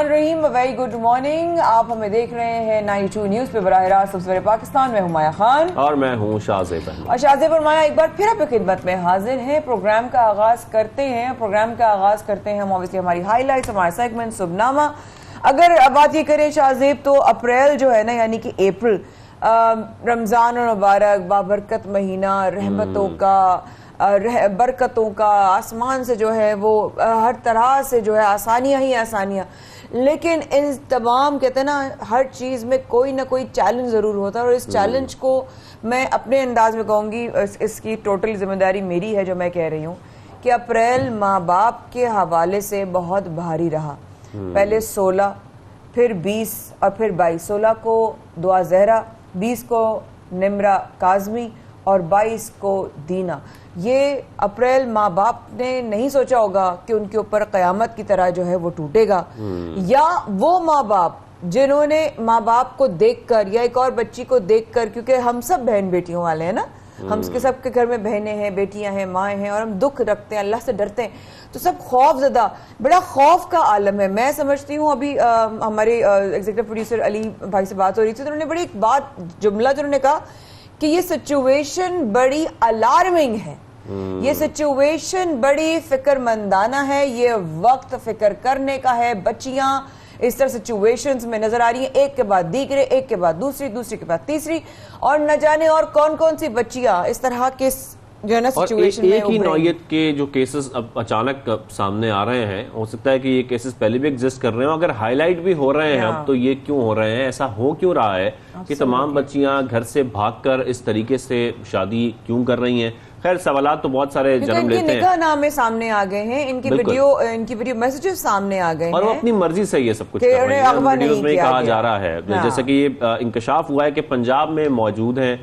रहीम, very good morning. आप हमें देख रहे हैं 92 न्यूज पे बराह रास्त सबसे पाकिस्तान में। हुमाया खान और मैं हूँ शाहजेब अहमद। और शाहजेब और माया एक बार फिर आपकी खिदमत में हाजिर हैं। प्रोग्राम का आगाज करते हैं हम ऑब्वियसली हमारी हाईलाइट्स, हमारा सेगमेंट सुबनामा। अगर बात ये करें शाहजेब, तो अप्रैल जो है ना, यानी कि अप्रैल, रमजान और मुबारक बाबरकत महीना, रहमतों का, बरकतों का, आसमान से जो है वो हर तरह से जो है आसानियां ही आसानियां। लेकिन इन तमाम, कहते हैं ना, हर चीज में कोई ना कोई चैलेंज जरूर होता है। और इस चैलेंज को मैं अपने अंदाज में कहूंगी, इसकी टोटल जिम्मेदारी मेरी है जो मैं कह रही हूँ कि अप्रैल माँ बाप के हवाले से बहुत भारी रहा। पहले 16, फिर 20 और फिर 22। 16 को दुआ जहरा, 20 को निमरा काजमी और 22 को दीना। ये अप्रैल माँ बाप ने नहीं सोचा होगा कि उनके ऊपर कयामत की तरह जो है वो टूटेगा, या वो माँ बाप जिन्होंने माँ बाप को देखकर या एक और बच्ची को देखकर, क्योंकि हम सब बहन बेटियों वाले हैं ना, हम सबके घर में बहनें हैं, बेटियां हैं, माएँ हैं, और हम दुख रखते हैं, अल्लाह से डरते हैं, तो सब खौफजदा, बड़ा खौफ का आलम है। मैं समझती हूँ, अभी हमारे एग्जीक्यूटिव प्रोड्यूसर अली भाई से बात हो रही थी, तो उन्होंने बड़ी एक बात, जुमला जो उन्होंने कहा कि ये सिचुएशन बड़ी अलार्मिंग है, ये सिचुएशन बड़ी फिक्रमंदाना है, ये वक्त फिक्र करने का है। बच्चियां इस तरह सिचुएशंस में नजर आ रही हैं, एक के बाद दीगरे, एक के बाद दूसरी, दूसरी के बाद तीसरी, और न जाने और कौन कौन सी बच्चियां इस तरह के जो है ना सिचुएशन में। एक ही नौयत के जो केसेस अब अचानक सामने आ रहे हैं, हो सकता है कि ये केसेस पहले भी एग्जिस्ट कर रहे हैं, अगर हाईलाइट भी हो रहे हैं अब, तो ये क्यों हो रहे हैं, ऐसा हो क्यों रहा है कि तमाम बच्चियां घर से भागकर इस तरीके से शादी क्यों कर रही हैं। खैर, सवालात तो बहुत सारे जन्म लेते हैं। निकाह नामे सामने आ गए हैं, इनकी वीडियो मैसेजेस सामने आ गए हैं, और वो अपनी मर्जी से ये सब कुछ कर रहे हैं। वीडियोस में कहा जा रहा है, जैसे कि ये इंकशाफ हुआ है कि पंजाब में मौजूद हैं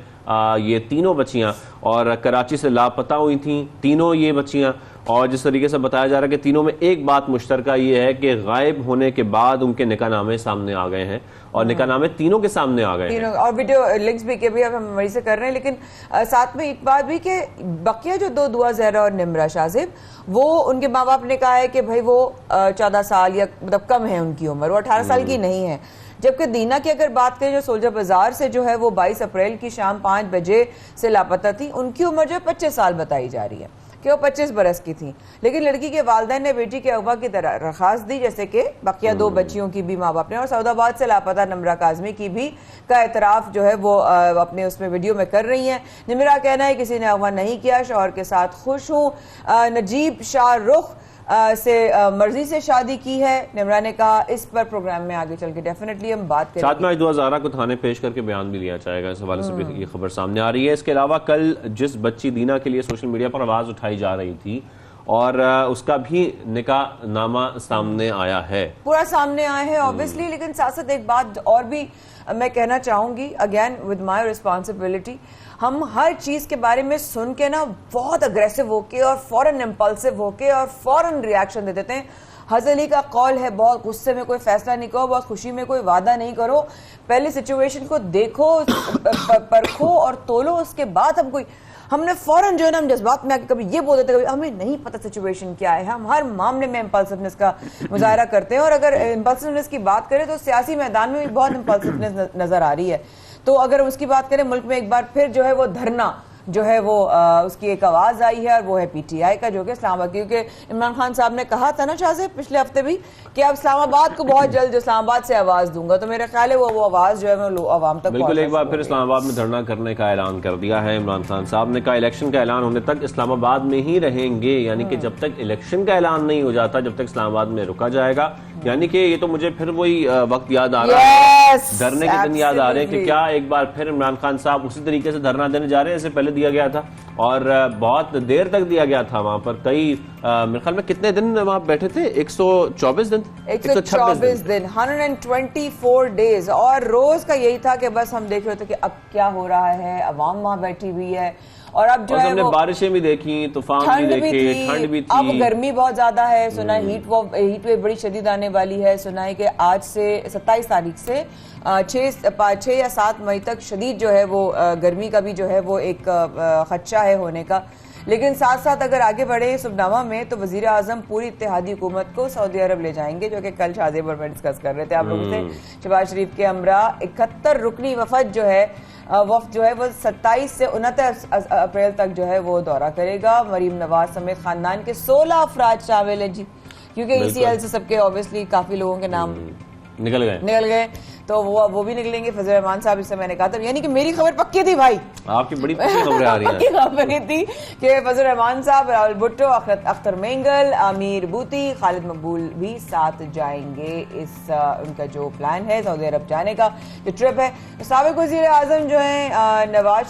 ये तीनों बच्चियां, और कराची से लापता हुई थी तीनों ये बच्चियां। और जिस तरीके से बताया जा रहा है कि तीनों में एक बात मुश्तरका ये है कि गायब होने के बाद उनके निकाहनामे सामने आ गए हैं, और निकाहनामे तीनों के सामने आ गए हैं, और वीडियो लिंक्स भी के भी अब हम वही से कर रहे हैं। लेकिन साथ में एक बात भी कि बकिया जो 2 दुआ जहरा और निमरा शाहजेब, वो उनके माँ बाप ने कहा है कि भाई वो 14 साल या मतलब कम है उनकी उम्र, वो 18 साल की नहीं है। जबकि दीना की अगर बात करें, जो सोल्जर बाजार से जो है वो 22 अप्रैल की शाम 5 बजे से लापता थी, उनकी उम्र जो 25 साल बताई जा रही है कि वो 25 बरस की थी। लेकिन लड़की के वालिदैन ने बेटी के अगवा की तरह दरखास्त दी, जैसे कि बकिया 2 बच्चियों की भी माँ बाप ने, और सऊदाबाद से लापता निमरा काजमी की भी का एतराफ जो है वो अपने उसमें वीडियो में कर रही हैं। निमरा कहना है किसी ने अगवा नहीं किया, शौहर के साथ खुश हूँ, नजीब शाह रुख से मर्जी से शादी की है। निमरा ने कहा इस पर प्रोग्राम में आगे चल के डेफिनेटली हम बात करेंगे। साथ में आज 2000 को थाने पेश करके बयान भी लिया जाएगा, इस हवाले से भी ये खबर सामने आ रही है। इसके अलावा कल जिस बच्ची दीना के लिए सोशल मीडिया पर आवाज उठाई जा रही थी, और उसका भी निकाह नामा सामने आया है, पूरा सामने आया है ऑब्वियसली। लेकिन साथ साथ एक बात और भी मैं कहना चाहूंगी, अगेन विद माय रिस्पॉन्सिबिलिटी, हम हर चीज के बारे में सुन के ना बहुत अग्रेसिव होके और फौरन इम्पल्सिव होके और फौरन रिएक्शन दे देते हैं। हज़रत अली का कौल है, बहुत गुस्से में कोई फैसला नहीं करो, बहुत खुशी में कोई वादा नहीं करो, पहले सिचुएशन को देखो, परखो और तोलो, उसके बाद हमने फौरन जो है ना, हम जज्बात में आके कभी ये बोल देते, कभी हमें नहीं पता सिचुएशन क्या है। हम हर मामले में इम्पल्सिवनेस का मुजाहरा करते हैं, और अगर इम्पल्सिवनेस की बात करें तो सियासी मैदान में भी बहुत इम्पल्सिवनेस नजर आ रही है। तो अगर उसकी बात करें, मुल्क में एक बार फिर जो है वो धरना जो है वो उसकी एक आवाज आई है, और वो है PTI का, जो कि इस्लामाबाद, क्योंकि इमरान खान साहब ने कहा था ना शाहजेब पिछले हफ्ते भी कि अब इस्लामाबाद को बहुत जल्द इस्लामाबाद से आवाज दूंगा, तो मेरा ख्याल है वो आवाज जो है वो आवाम तक बिल्कुल एक बार फिर इस्लामाबाद में धरना करने का ऐलान कर दिया है इमरान खान साहब ने। कहा इलेक्शन का ऐलान होने तक इस्लामाबाद में ही रहेंगे, यानी कि जब तक इलेक्शन का ऐलान नहीं हो जाता जब तक इस्लामाबाद में रुका जाएगा। यानी कि ये तो मुझे फिर वही वक्त याद आ रहा है धरने के दिन याद आ रहे हैं कि क्या एक बार फिर इमरान खान साहब उसी तरीके से धरना देने जा रहे हैं, इससे पहले दिया गया था और बहुत देर तक दिया गया था वहां पर। कई मेरे ख्याल में कितने दिन वहां बैठे थे, 124 दिन 124 दिन 124 डेज, और रोज का यही था कि बस हम देख रहे थे कि अब क्या हो रहा है, अवाम वहां बैठी हुई है और अब जो है हमने बारिशें भी देखी, तूफान भी देखे, ठंड भी थी, अब गर्मी बहुत ज्यादा है। सुना है हीट वेव बड़ी शदीद आने वाली है। सुना है कि आज से 27 तारीख से 6 या 7 मई तक शदीद जो है वो गर्मी का भी जो है वो एक खदशा है होने का। लेकिन साथ साथ अगर आगे बढ़े सुबनामा में तो वजीर आजम पूरी इत्तेहादी हुकूमत को सऊदी अरब ले जाएंगे, जो कि कल शाहजेब पर डिस्कस कर रहे थे आप लोगों से। शहबाज शरीफ के हमरा 71 रुकनी वफद जो है वो 27 से 29 अप्रैल तक जो है वो दौरा करेगा। मरीम नवाज समेत खानदान के 16 अफराद शामिल हैं जी, क्योंकि ECL से सबके ऑब्वियसली काफी लोगों के नाम निकल गए, तो वो भी निकलेंगे। फजल रहमान साहब, इससे मैंने कहा था, यानी कि मेरी खबर पक्की थी भाई, आपकी बड़ी पक्की खबरें आ रही हैं। पक्की खबरें थी कि फजल रहमान साहब, राहुल भुट्टो, अख्तर मेंगल, आमिर बूती, खालिद मकबूल भी साथ जाएंगे। इस उनका जो प्लान है सऊदी अरब जाने का जो ट्रिप है। साबिक वजीर आजम जो है नवाज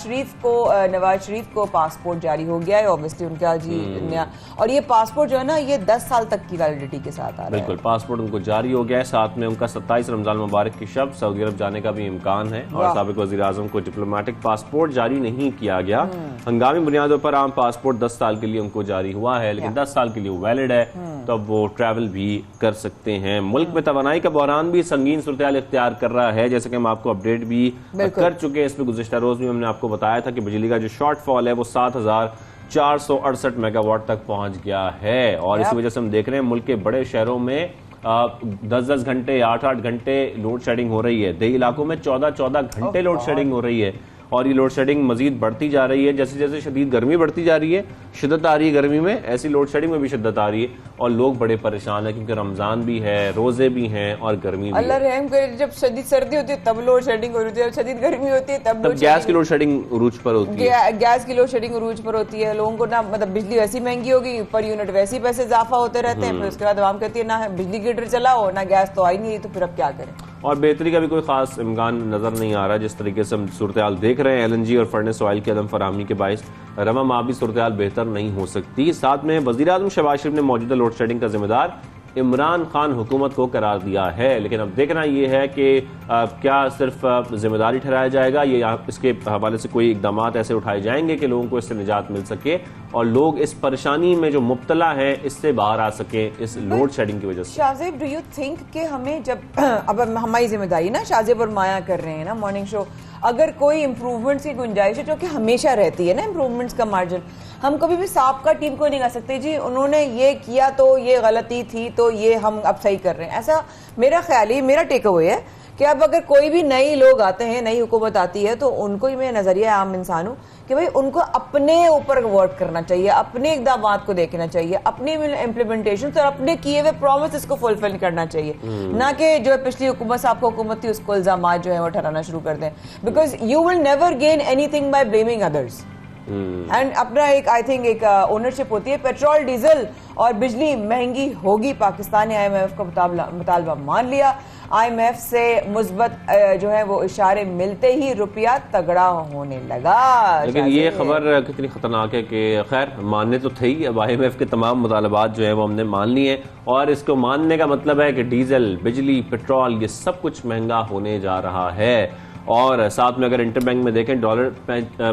शरीफ को पासपोर्ट जारी हो गया है ऑब्वियसली उनका जी नया, और ये पासपोर्ट जो है ना ये 10 साल तक की वैलिडिटी के साथ आ रहा है। बिल्कुल, पासपोर्ट उनको जारी हो गया है, साथ में उनका 27 रमजान मुबारक की शब सऊदी अरब जाने का भी इम्कान है। और साबिक वजीर आजम को डिप्लोमेटिक पासपोर्ट जारी नहीं किया गया, हंगामी बुनियादों पर आम पासपोर्ट 10 साल के लिए उनको जारी हुआ है, लेकिन 10 साल के लिए वैलिड है, तो अब वो ट्रैवल भी कर सकते हैं। मुल्क में तवानाई का बहरान भी संगीन सूरत-ए-हाल इख्तियार कर रहा है, जैसे कि हम आपको अपडेट भी कर चुके हैं। इस पर गुज़िश्ता रोज भी हमने आपको बताया था कि बिजली का जो शॉर्टफॉल है वो 7468 मेगावाट तक पहुंच गया है, और इसी वजह से हम देख रहे हैं मुल्क के बड़े शहरों में 10-10 घंटे 8-8 घंटे लोड शेडिंग हो रही है। देही इलाकों में 14-14 घंटे लोड शेडिंग हो रही है, और ये लोड शेडिंग मजीद बढ़ती जा रही है। जैसे जैसे शदीद गर्मी बढ़ती जा रही है, शिद्दत आ रही है गर्मी में, ऐसी लोड शेडिंग में भी शिद्दत आ रही है, और लोग बड़े परेशान हैं क्योंकि रमजान भी है, रोजे भी हैं और गर्मी भी। अल्लाह रहम करे, जब शदीद सर्दी होती है तब लोड शेडिंग हो रही है, जब शदीद गर्मी होती है तब गैस की लोड शेडिंग उरूज पर होती है। गैस की लोड शेडिंग उरूज पर होती है। लोगों को ना मतलब बिजली वैसी महंगी होगी, पर यूनिट वैसी पैसे इजाफा होते रहते हैं, फिर उसके बाद आवाम कहती है ना बिजली हीटर चलाओ ना गैस तो आई नहीं, तो फिर अब क्या करें। और बेहतरी का भी कोई खास इम्कान नजर नहीं आ रहा, जिस तरीके से हम सूरत हाल देख रहे हैं। LNG और फर्नेस ऑयल की अदम फराहमी के बायस रवा माह भी सूरत हाल बेहतर नहीं हो सकती। साथ में वज़ीर आज़म शहबाज शरीफ ने मौजूदा लोड शेडिंग का जिम्मेदार इमरान खान हुकूमत को करार दिया है, लेकिन अब देखना यह है कि क्या सिर्फ जिम्मेदारी ठहराया जाएगा या इसके हवाले से कोई इकदाम ऐसे उठाए जाएंगे कि लोगों को इससे निजात मिल सके और लोग इस परेशानी में जो मुब्तला है इससे बाहर आ सके इस लोड शेडिंग की वजह से। शाहजेब, डू यू थिंक कि हमें जब अब हमारी जिम्मेदारी ना शाहजेब और माया कर रहे हैं ना मॉर्निंग शो, अगर कोई इंप्रूवमेंट्स की गुंजाइश है जो कि हमेशा रहती है ना इंप्रूवमेंट्स का मार्जिन, हम कभी भी साबका टीम को नहीं कह सकते जी उन्होंने ये किया तो ये गलती थी तो ये हम अब सही कर रहे हैं। ऐसा मेरा ख्याल ही, मेरा टेक अवे है कि अब अगर कोई भी नई लोग आते हैं, नई हुकूमत आती है, तो उनको ही मैं नजरिया आम इंसान हूं कि भाई उनको अपने ऊपर वर्क करना चाहिए, अपने इकदाम को देखना चाहिए, अपने इम्प्लीमेंटेशन और अपने किए हुए प्रॉमिस को फुलफिल करना चाहिए, ना कि जो पिछली हुकूमत साहब हुकूमत थी उसको इल्जाम जो है वो ठहराना शुरू कर दें। Because you will never gain anything bye blaming others and अपना एक आई थिंक एक ओनरशिप होती है। पेट्रोल डीजल और बिजली महंगी होगी, पाकिस्तान ने IMF का मुतालबा मान लिया। IMF से मुस्बत जो है वो इशारे मिलते ही रुपया तगड़ा होने लगा। लेकिन ये खबर कितनी खतरनाक है कि खैर मानने तो थे ही, अब IMF के तमाम मुतालबात जो है वो हमने मान लिए, और इसको मानने का मतलब है कि डीजल, बिजली, पेट्रोल ये सब कुछ महंगा होने जा रहा है। और साथ में अगर इंटरबैंक में देखें डॉलर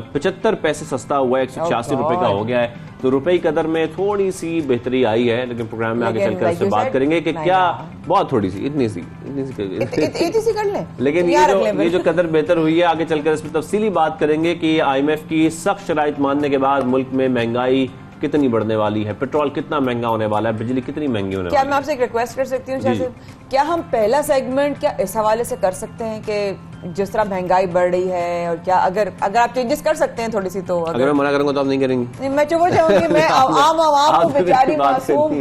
75 पैसे सस्ता हुआ है, 186 रुपए का हो गया है, तो रुपए की कदर में थोड़ी सी बेहतरी आई है। लेकिन प्रोग्राम में आगे चलकर इससे बात करेंगे कि क्या बहुत थोड़ी सी इतनी सी कर लें, लेकिन ये जो कदर बेहतर हुई है आगे चलकर इस पर तफसीली बात करेंगे कि IMF की सख्त शराइत मानने के बाद मुल्क में महंगाई कितनी बढ़ने वाली है, पेट्रोल कितना महंगा होने वाला है, बिजली कितनी महंगी होने वाली है। क्या मैं आपसे एक रिक्वेस्ट कर सकती हूँ, क्या हम पहला सेगमेंट क्या इस हवाले से कर सकते हैं कि जिस तरह महंगाई बढ़ रही है और क्या अगर आप चेंजेस कर सकते हैं थोड़ी सी तो अगर मैं मना करूंगा तो आप नहीं करेंगे? नहीं, मैं चुप हो जाऊंगी, मैं आम आवाम को बेचारी मासूम।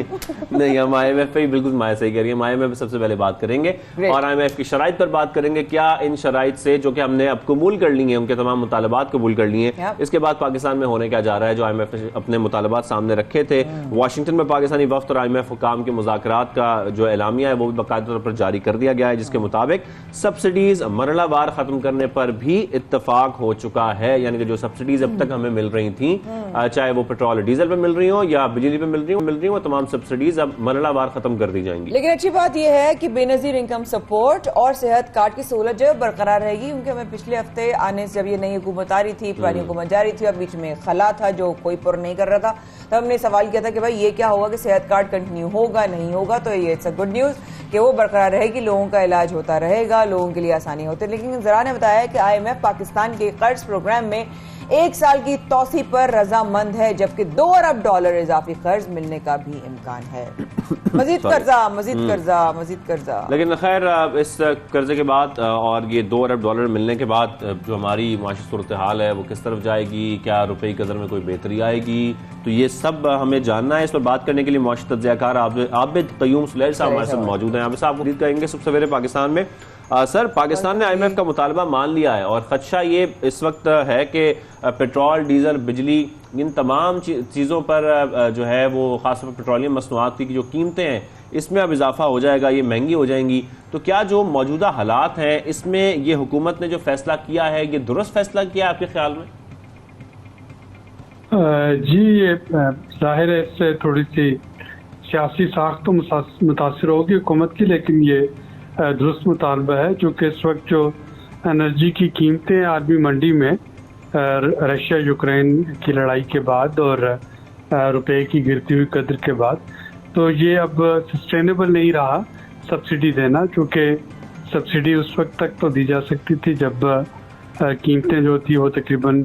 नहीं, हम IMF पे ही बिल्कुल माया सही करिए, IMF पे सबसे पहले बात करेंगे और IMF की शराइत पर बात करेंगे। क्या इन शराइत से जो कि हमने अब कबूल कर ली है, उनके तमाम मुतालबात कबूल कर लिए हैं, इसके बाद पाकिस्तान में होने क्या जा रहा है? जो IMF ने अपने मुतालबात सामने रखे थे, वाशिंगटन में पाकिस्तानी वफ्द और IMF हुकाम के मुज़ाकरात का जो एलामिया है वो भी बाकायदा तौर पर जारी कर दिया गया है, जिसके मुताबिक सब्सिडीज मरहलावार खत्म करने पर भी इत्तफाक हो चुका है। यानी कि जो सब्सिडीज अब तक हमें मिल रही थी, चाहे वो पेट्रोल और डीजल पे मिल रही हो या बिजली पे मिल रही हो, तमाम सब्सिडीज अब मरहलावार खत्म कर दी जाएंगी। लेकिन अच्छी बात यह है कि बेनजीर इनकम सपोर्ट और सेहत कार्ड की सहूलत जो है बरकरार रहेगी, क्योंकि हमें पिछले हफ्ते आने से जब ये नई हुकूमत आ रही थी, पुरानी हुकूमत जा रही थी और बीच में खला था जो कोई पुर नहीं कर रहा था, तब हमने सवाल किया था कि भाई ये क्या होगा कि सेहत कार्ड कंटिन्यू होगा नहीं होगा। तो ये इट्स अ गुड न्यूज कि वो बरकरार रहेगी, लोगों का इलाज होता रहेगा, लोगों के लिए आसानी होती है। लेकिन जरा ने बताया कि IMF पाकिस्तान के कर्ज प्रोग्राम में 1 साल की तौसी पर रजामंद है, जबकि $2 अरब इजाफी कर्ज मिलने का भी इम्कान है। मजीद कर्जा। लेकिन खैर इस कर्जे के बाद और ये $2 अरब मिलने के बाद जो हमारी माशी सूरत हाल है वो किस तरफ जाएगी, क्या रुपए की कदर में कोई बेहतरी आएगी, तो ये सब हमें जानना है। इस पर बात करने के लिए माशी तज्ज़ियाकार आबिद क़य्यूम सुलैल साहब हमारे साथ मौजूद हैं। आबिद साहब को कहेंगे सुबह सवेरे पाकिस्तान में। सर, पाकिस्तान ने IMF का मुतालबा मान लिया है और खदशा ये इस वक्त है कि पेट्रोल, डीजल, बिजली, इन तमाम चीज़ों पर जो है वो खासतौर पर पेट्रोलियम मसनूआत की जो कीमतें हैं इसमें अब इजाफा हो जाएगा, ये महंगी हो जाएंगी। तो क्या जो मौजूदा हालात हैं इसमें ये हुकूमत ने जो फैसला किया है ये दुरुस्त फैसला किया है आपके ख्याल में? जी, ये जाहिर है इससे थोड़ी सी सियासी साख तो मुतासर होगी हुकूमत की, लेकिन ये दुरुस्त मुतालबा है। चूँकि इस वक्त जो एनर्जी की कीमतें आदमी मंडी में रशिया यूक्रेन की लड़ाई के बाद और रुपए की गिरती हुई कदर के बाद, तो ये अब सस्टेनेबल नहीं रहा सब्सिडी देना। चूँकि सब्सिडी उस वक्त तक तो दी जा सकती थी जब कीमतें जो थी वो तकरीबन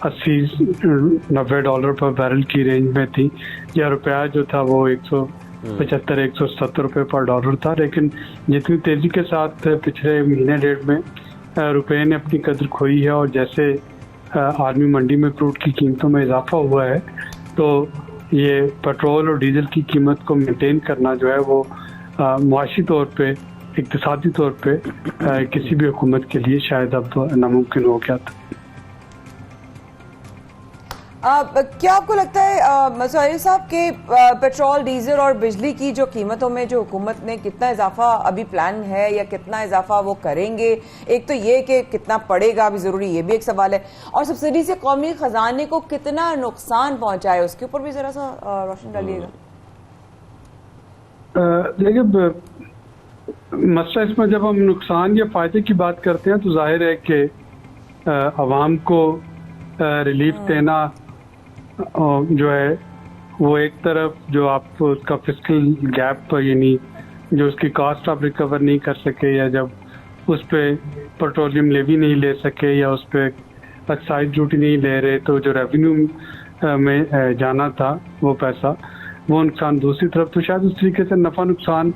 $80-90 पर बैरल की रेंज में थी, या रुपया जो था वो 175-170 रुपये पर डॉलर था। लेकिन जितनी तेज़ी के साथ पिछले महीने डेढ़ में रुपये ने अपनी कदर खोई है और जैसे आर्मी मंडी में क्रूड की कीमतों में इजाफा हुआ है, तो ये पेट्रोल और डीजल की कीमत को मेंटेन करना जो है वो मुआशी तौर पे, इक्तिसादी तौर पे किसी भी हुकूमत के लिए शायद अब नामुमकिन हो गया था। क्या आपको लगता है सुहैल साहब के पेट्रोल, डीजल और बिजली की जो कीमतों में जो हुकूमत ने कितना इजाफा अभी प्लान है या कितना इजाफा वो करेंगे? एक तो ये कि कितना पड़ेगा अभी ज़रूरी, ये भी एक सवाल है, और सब्सिडी से कौमी खजाने को कितना नुकसान पहुंचा है उसके ऊपर भी जरा सा रोशन डालिएगा। देखिए, मसला इसमें जब हम नुकसान या फायदे की बात करते हैं तो जाहिर है कि अवाम को रिलीफ देना जो है वो एक तरफ, जो आप उसका फिस्कल गैप यानी जो उसकी कॉस्ट आप रिकवर नहीं कर सके, या जब उस पर पेट्रोलियम लेवी नहीं ले सके या उस पर एक्साइज ड्यूटी नहीं ले रहे, तो जो रेवेन्यू में जाना था वो पैसा, वो नुकसान। दूसरी तरफ तो शायद उस तरीके से नफ़ा नुकसान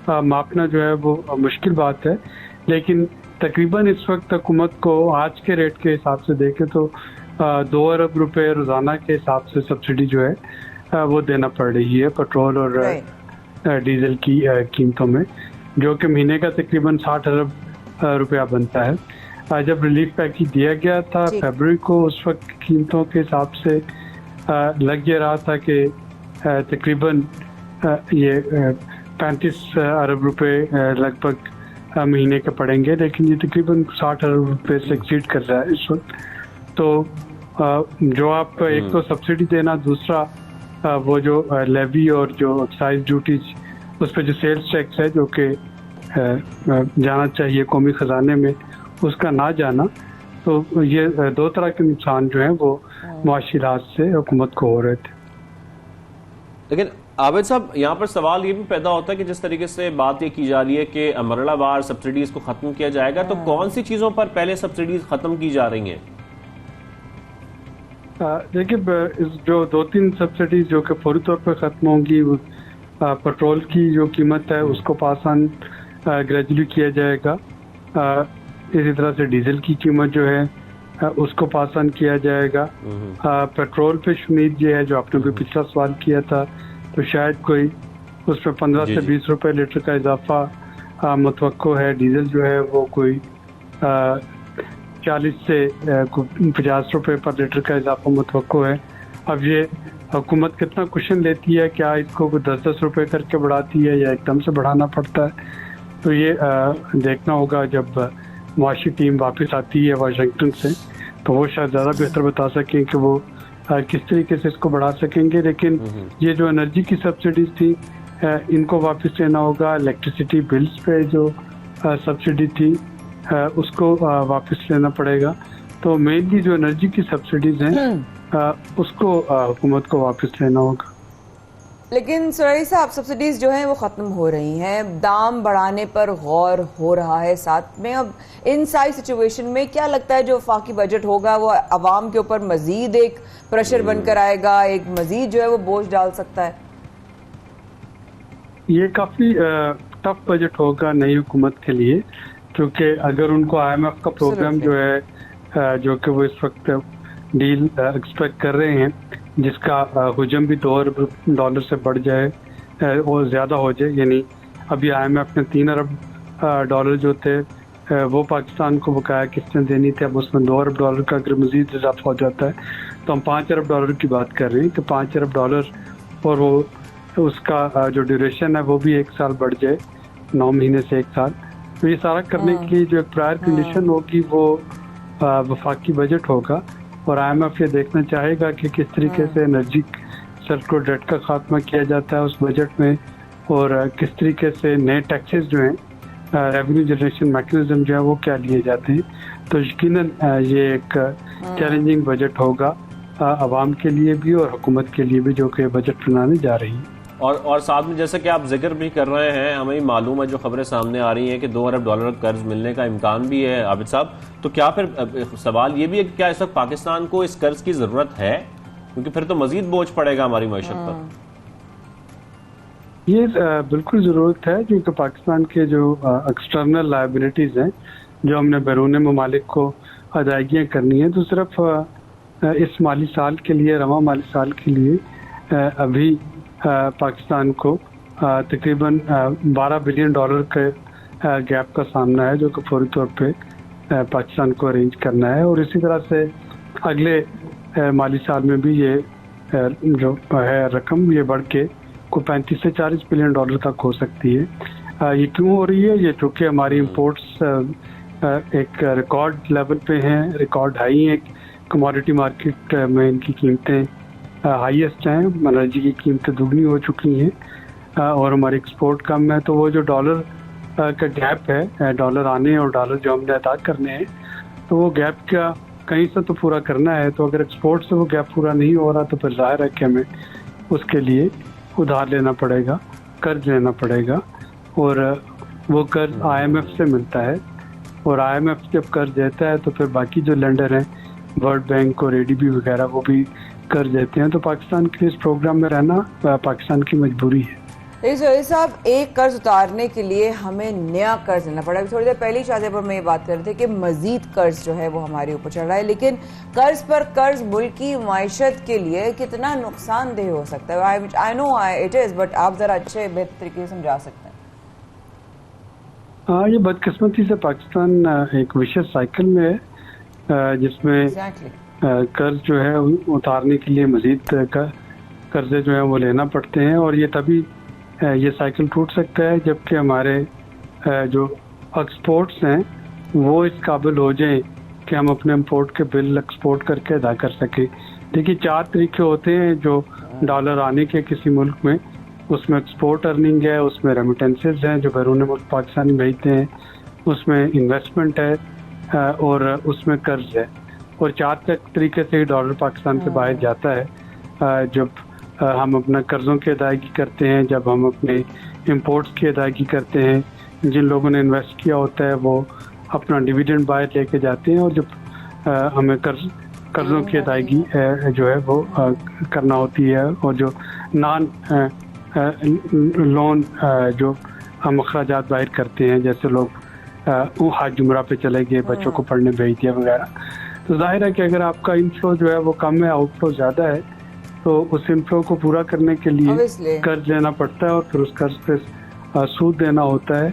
मापना जो है वो मुश्किल बात है, लेकिन तकरीबन इस वक्त हुकूमत को आज के रेट के हिसाब से देखें तो 2 अरब रुपए रोज़ाना के हिसाब से सब्सिडी जो है वो देना पड़ रही है पेट्रोल और डीजल की कीमतों में, जो कि महीने का तकरीबन 60 अरब रुपया बनता है। जब रिलीफ पैकेज दिया गया था फरवरी को, उस वक्त कीमतों के हिसाब से लग ये रहा था कि तकरीबन ये 35 अरब रुपए लगभग महीने के पड़ेंगे, लेकिन ये तकरीबन 60 अरब रुपए से एक्सीड कर रहा है इस वक्त। तो जो आप एक तो सब्सिडी देना, दूसरा वो जो लेवी और जो एक्साइज ड्यूटीज उस पर जो सेल्स टैक्स है जो कि जाना चाहिए कौमी खजाने में, उसका ना जाना, तो ये 2 तरह के नुकसान जो हैं वो मुआशी लिहाज से हुकूमत को हो रहे थे। लेकिन आबिद साहब, यहाँ पर सवाल ये भी पैदा होता है कि जिस तरीके से बात ये की जा रही है कि मरहलावार सब्सिडीज को खत्म किया जाएगा, तो कौन सी चीजों पर पहले सब्सिडीज खत्म की जा रही हैं? देखिए, जो 2-3 सब्सिडीज जो कि फौरी तौर पर ख़त्म होंगी, पेट्रोल की जो कीमत है उसको पास ऑन ग्रेजुअली किया जाएगा। इसी तरह से डीजल की कीमत जो है उसको पास ऑन किया जाएगा। पेट्रोल पे शुनीद ये है जो आपने भी पिछला सवाल किया था, तो शायद कोई उस पर 15 से 20 रुपए लीटर का इजाफा मुतवक्को है। डीजल जो है वो कोई 40 से 50 रुपए पर लीटर का इजाफा मुतवक्को है। अब ये हुकूमत कितना कुशन लेती है, क्या इसको 10-10 रुपए करके बढ़ाती है या एकदम से बढ़ाना पड़ता है, तो ये देखना होगा जब मुआशी टीम वापस आती है वाशिंगटन से, तो वो शायद ज़्यादा बेहतर बता सकें कि वो किस तरीके से इसको बढ़ा सकेंगे। लेकिन ये जो एनर्जी की सब्सिडीज थी इनको वापस लेना होगा। इलेक्ट्रिसिटी बिल्स पे जो सब्सिडी थी उसको वापस लेना पड़ेगा। तो मेनली जो एनर्जी की सब्सिडीज हैं उसको हुकूमत को वापस लेना होगा। लेकिन सुरैली साहब, सब्सिडीज जो हैं वो ख़त्म हो रही हैं, दाम बढ़ाने पर गौर हो रहा है साथ में। अब इन सारी सिचुएशन में क्या लगता है जो वफाकी बजट होगा वो अवाम के ऊपर मजीद एक प्रेशर बनकर आएगा, एक मजीद जो है वो बोझ डाल सकता है? ये काफ़ी टफ बजट होगा नई हुकूमत के लिए, क्योंकि अगर उनको IMF का प्रोग्राम जो है जो कि वो इस वक्त डील एक्सपेक्ट कर रहे हैं, जिसका हुजम भी $2 अरब से बढ़ जाए और ज़्यादा हो जाए, यानी अभी IMF ने $3 अरब जो थे वो पाकिस्तान को बकाया किस्तें देनी थी, अब उसमें $2 अरब का अगर मज़ीद इजाफा हो जाता है तो हम $5 अरब की बात कर रहे हैं कि $5 अरब और वो उसका जो ड्यूरेशन है वो भी 1 साल बढ़ जाए, 9 महीने से 1 साल। तो ये सारा करने के लिए जो एक प्रायर कंडीशन होगी वो वफाकी बजट होगा, और IMF ये देखना चाहेगा कि किस तरीके से एनर्जी सेक्टर डेट का खात्मा किया जाता है उस बजट में, और किस तरीके से नए टैक्सेस जो हैं रेवेन्यू जनरेशन मैकेनिज्म जो है वो क्या लिए जाते हैं। तो यकीनन ये एक चैलेंजिंग बजट होगा आवाम के लिए भी और हुकूमत के लिए भी, जो कि बजट बनाने जा रही है। और साथ में जैसे कि आप जिक्र भी कर रहे हैं, हमें मालूम है जो खबरें सामने आ रही हैं कि $2 अरब कर्ज मिलने का इम्कान भी है आबिद साहब, तो क्या फिर सवाल ये भी है कि क्या इस वक्त पाकिस्तान को इस कर्ज की जरूरत है, क्योंकि फिर तो मजीद बोझ पड़ेगा हमारी मईशत पर। ये बिल्कुल ज़रूरत है, क्योंकि पाकिस्तान के जो एक्सटर्नल लायबिलिटीज़ हैं जो हमने बैरून ममालिक को अदायगियाँ करनी है, तो सिर्फ इस माली साल के लिए, रवा माली साल के लिए अभी पाकिस्तान को तकरीबन $12 बिलियन के गैप का सामना है, जो कि फौरी तौर पे पाकिस्तान को अरेंज करना है। और इसी तरह से अगले माली साल में भी ये जो है रकम ये बढ़ के को $35 से $40 बिलियन तक हो सकती है। ये क्यों हो रही है? ये चूँकि हमारी इम्पोर्ट्स एक रिकॉर्ड लेवल पे हैं, रिकॉर्ड हाई है, कमोडिटी मार्केट में इनकी कीमतें हाईएस्ट हैं, एनर्जी की कीमतें दुगनी हो चुकी हैं और हमारी एक्सपोर्ट कम है। तो वो जो डॉलर का गैप है, डॉलर आने और डॉलर जो हमने अदा करने हैं, तो वो गैप का कहीं से तो पूरा करना है। तो अगर एक्सपोर्ट से वो गैप पूरा नहीं हो रहा तो फिर जाहिर है कि हमें उसके लिए उधार लेना पड़ेगा, कर्ज लेना पड़ेगा, और वो कर्ज IMF से मिलता है, और IMF जब कर्ज देता है तो फिर बाकी जो लेंडर हैं, वर्ल्ड बैंक और ADB वगैरह, वो भी कर्ज देते हैं। तो पाकिस्तान के इस प्रोग्राम में रहना पाकिस्तान की मजबूरी है। साहब, एक कर्ज उतारने के लिए हमें नया कर्ज लेना पड़ा। थोड़ी देर पहली शादी पर मैं ये बात कर रहे थे कि मजीद कर्ज जो है वो हमारे ऊपर चढ़ रहा है, लेकिन कर्ज पर कर्ज मुल्क की मायशत के लिए कितना नुकसानदेह हो सकता है? I know it is, but आप जरा अच्छे बेहतर तरीके से समझा सकते हैं। हाँ, ये बदकिस्मती से पाकिस्तान एक विशेष साइकिल में है जिसमें कर्ज जो है उतारने के लिए मजीद कर्जे जो है वो लेना पड़ते हैं, और ये तभी ये साइकिल टूट सकता है जबकि हमारे जो एक्सपोर्ट्स हैं वो इस काबिल हो जाएं कि हम अपने इम्पोर्ट के बिल एक्सपोर्ट करके अदा कर सकें। देखिए, 4 तरीके होते हैं जो डॉलर आने के किसी मुल्क में, उसमें एक्सपोर्ट अर्निंग है, उसमें रेमिटेंसेज हैं जो बैरून मुल्क पाकिस्तान भेजते हैं, उसमें इन्वेस्टमेंट है और उसमें कर्ज है। और 4 तरीके से ही डॉलर पाकिस्तान से बाहर जाता है। जब हम अपना कर्ज़ों की अदायगी करते हैं, जब हम अपने इंपोर्ट्स की अदायगी करते हैं, जिन लोगों ने इन्वेस्ट किया होता है वो अपना डिविडेंड बाहर लेके जाते हैं, और जब हमें कर्ज़ों की अदायगी जो है वो करना होती है, और जो नॉन लोन जो हम अखराजात बाहर करते हैं, जैसे लोग वो हाज जुमरा पे चले गए, बच्चों को पढ़ने भेज दिया वगैरह। तो जाहिर है कि अगर आपका इनफ्लो जो है वो कम है, आउटफ्लो ज़्यादा है, तो उस इनफ्लो को पूरा करने के लिए कर्ज लेना पड़ता है और फिर उस कर्ज पे सूद देना होता है।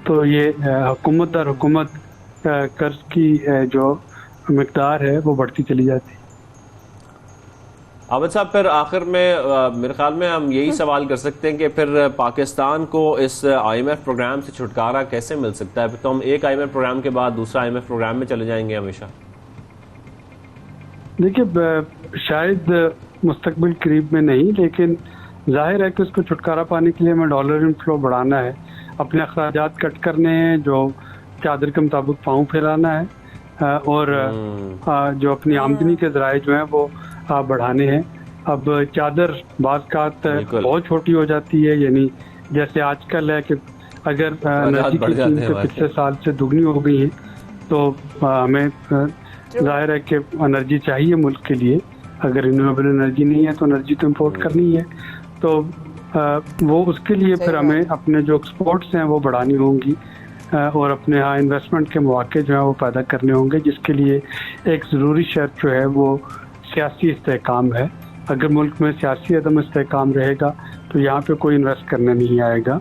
तो ये हुकूमत दर हुकूमत कर्ज की जो मिकदार है वो बढ़ती चली जाती है। आबिद साहब, फिर आखिर में मेरे ख्याल में हम यही सवाल कर सकते हैं कि फिर पाकिस्तान को इस IMF प्रोग्राम से छुटकारा कैसे मिल सकता है? तो हम एक IMF प्रोग्राम के बाद दूसरा IMF प्रोग्राम में चले जाएंगे हमेशा? देखिए, शायद मुस्तकबिल करीब में नहीं, लेकिन जाहिर है कि उसको छुटकारा पाने के लिए हमें डॉलर इनफ्लो बढ़ाना है, अपने अखराजात कट करने हैं, जो चादर के मुताबिक पाँव फैलाना है और जो अपनी आमदनी के जराए जो हैं वो बढ़ाने हैं। अब चादर बाज़ बहुत छोटी हो जाती है, यानी जैसे आजकल है कि अगर एनर्जी की कीमतें पिछले साल से दुगनी हो गई हैं तो हमें जाहिर है कि एनर्जी चाहिए मुल्क के लिए। अगर रिन्यूएबल एनर्जी नहीं है तो एनर्जी तो इम्पोर्ट करनी है, तो वो उसके लिए फिर हमें अपने जो एक्सपोर्ट्स हैं वो बढ़ानी होंगी और अपने यहाँ इन्वेस्टमेंट के मौके जो है वो पैदा करने होंगे, जिसके लिए एक ज़रूरी शर्त जो है वो सियासी इस्तेहकाम है। अगर मुल्क में सियासी अदम इस्तेहकाम रहेगा तो यहाँ पे कोई इन्वेस्ट करने नहीं आएगा,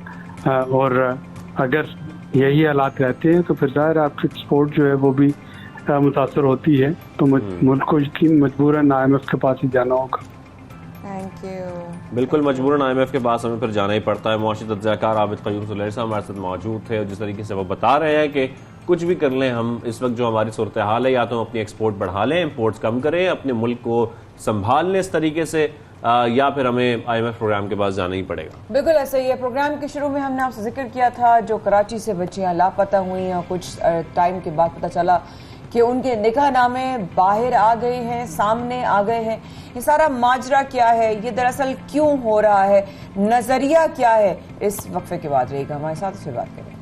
और अगर यही हालात रहते हैं तो फिर ज़ाहिर आपकी एक्सपोर्ट जो है वो भी मुतासर होती है, तो मुल्क को यकीन मजबूरन IMF के पास ही जाना होगा। Thank you. बिल्कुल, मजबूरन IMF के पास हमें फिर जाना ही पड़ता है। मुआशी तज्ज़ियाकार आबिद क़य्यूम सुलैर साहब हमारे साथ मौजूद थे और जिस तरीके से वो बता रहे हैं कि कुछ भी कर लें हम, इस वक्त जो हमारी सूरत हाल है, या तो हम अपनी एक्सपोर्ट बढ़ा लें, इम्पोर्ट्स कम करें, अपने मुल्क को संभाल लें इस तरीके से, या फिर हमें IMF प्रोग्राम के पास जाना ही पड़ेगा। बिल्कुल ऐसा ही है। प्रोग्राम के शुरू में हमने आपसे जिक्र किया था जो कराची से बच्चियां लापता हुई और कुछ टाइम के बाद पता चला कि उनके निकाहनामे बाहर आ गए हैं, सामने आ गए हैं। ये सारा माजरा क्या है, ये दरअसल क्यों हो रहा है, नजरिया क्या है, इस वक्फे के बाद रहेगा। हमारे साथ इससे बात करें।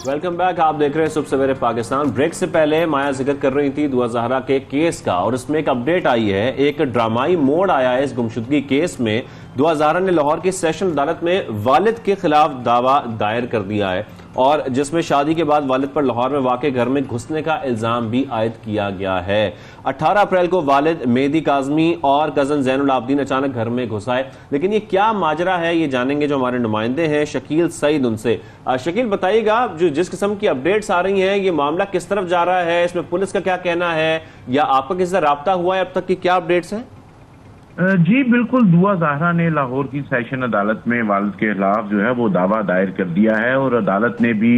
Welcome back. आप देख रहे हैं सुबह सवेरे पाकिस्तान। ब्रेक से पहले माया जिक्र कर रही थी दुआ ज़हरा के केस का, और इसमें एक अपडेट आई है, एक ड्रामाई मोड़ आया है इस गुमशुदगी केस में। दुआ ज़हरा ने लाहौर की सेशन अदालत में वालिद के खिलाफ दावा दायर कर दिया है, और जिसमें शादी के बाद वालिद पर लाहौर में वाक़े घर में घुसने का इल्ज़ाम भी आयद किया गया है। 18 अप्रैल को वालिद मेहदी काज़मी और कज़न ज़ैनुल आबदीन अचानक घर में घुस आए। लेकिन ये क्या माजरा है, ये जानेंगे जो हमारे नुमाइंदे हैं शकील सईद उनसे। शकील, बताइएगा जो जिस किस्म की अपडेट्स आ रही हैं, ये मामला किस तरफ जा रहा है, इसमें पुलिस का क्या कहना है, या आपका किसी से रब्ता हुआ है अब तक की, क्या अपडेट्स हैं? जी बिल्कुल, दुआ ज़हरा ने लाहौर की सेशन अदालत में वालिद के खिलाफ जो है वो दावा दायर कर दिया है, और अदालत ने भी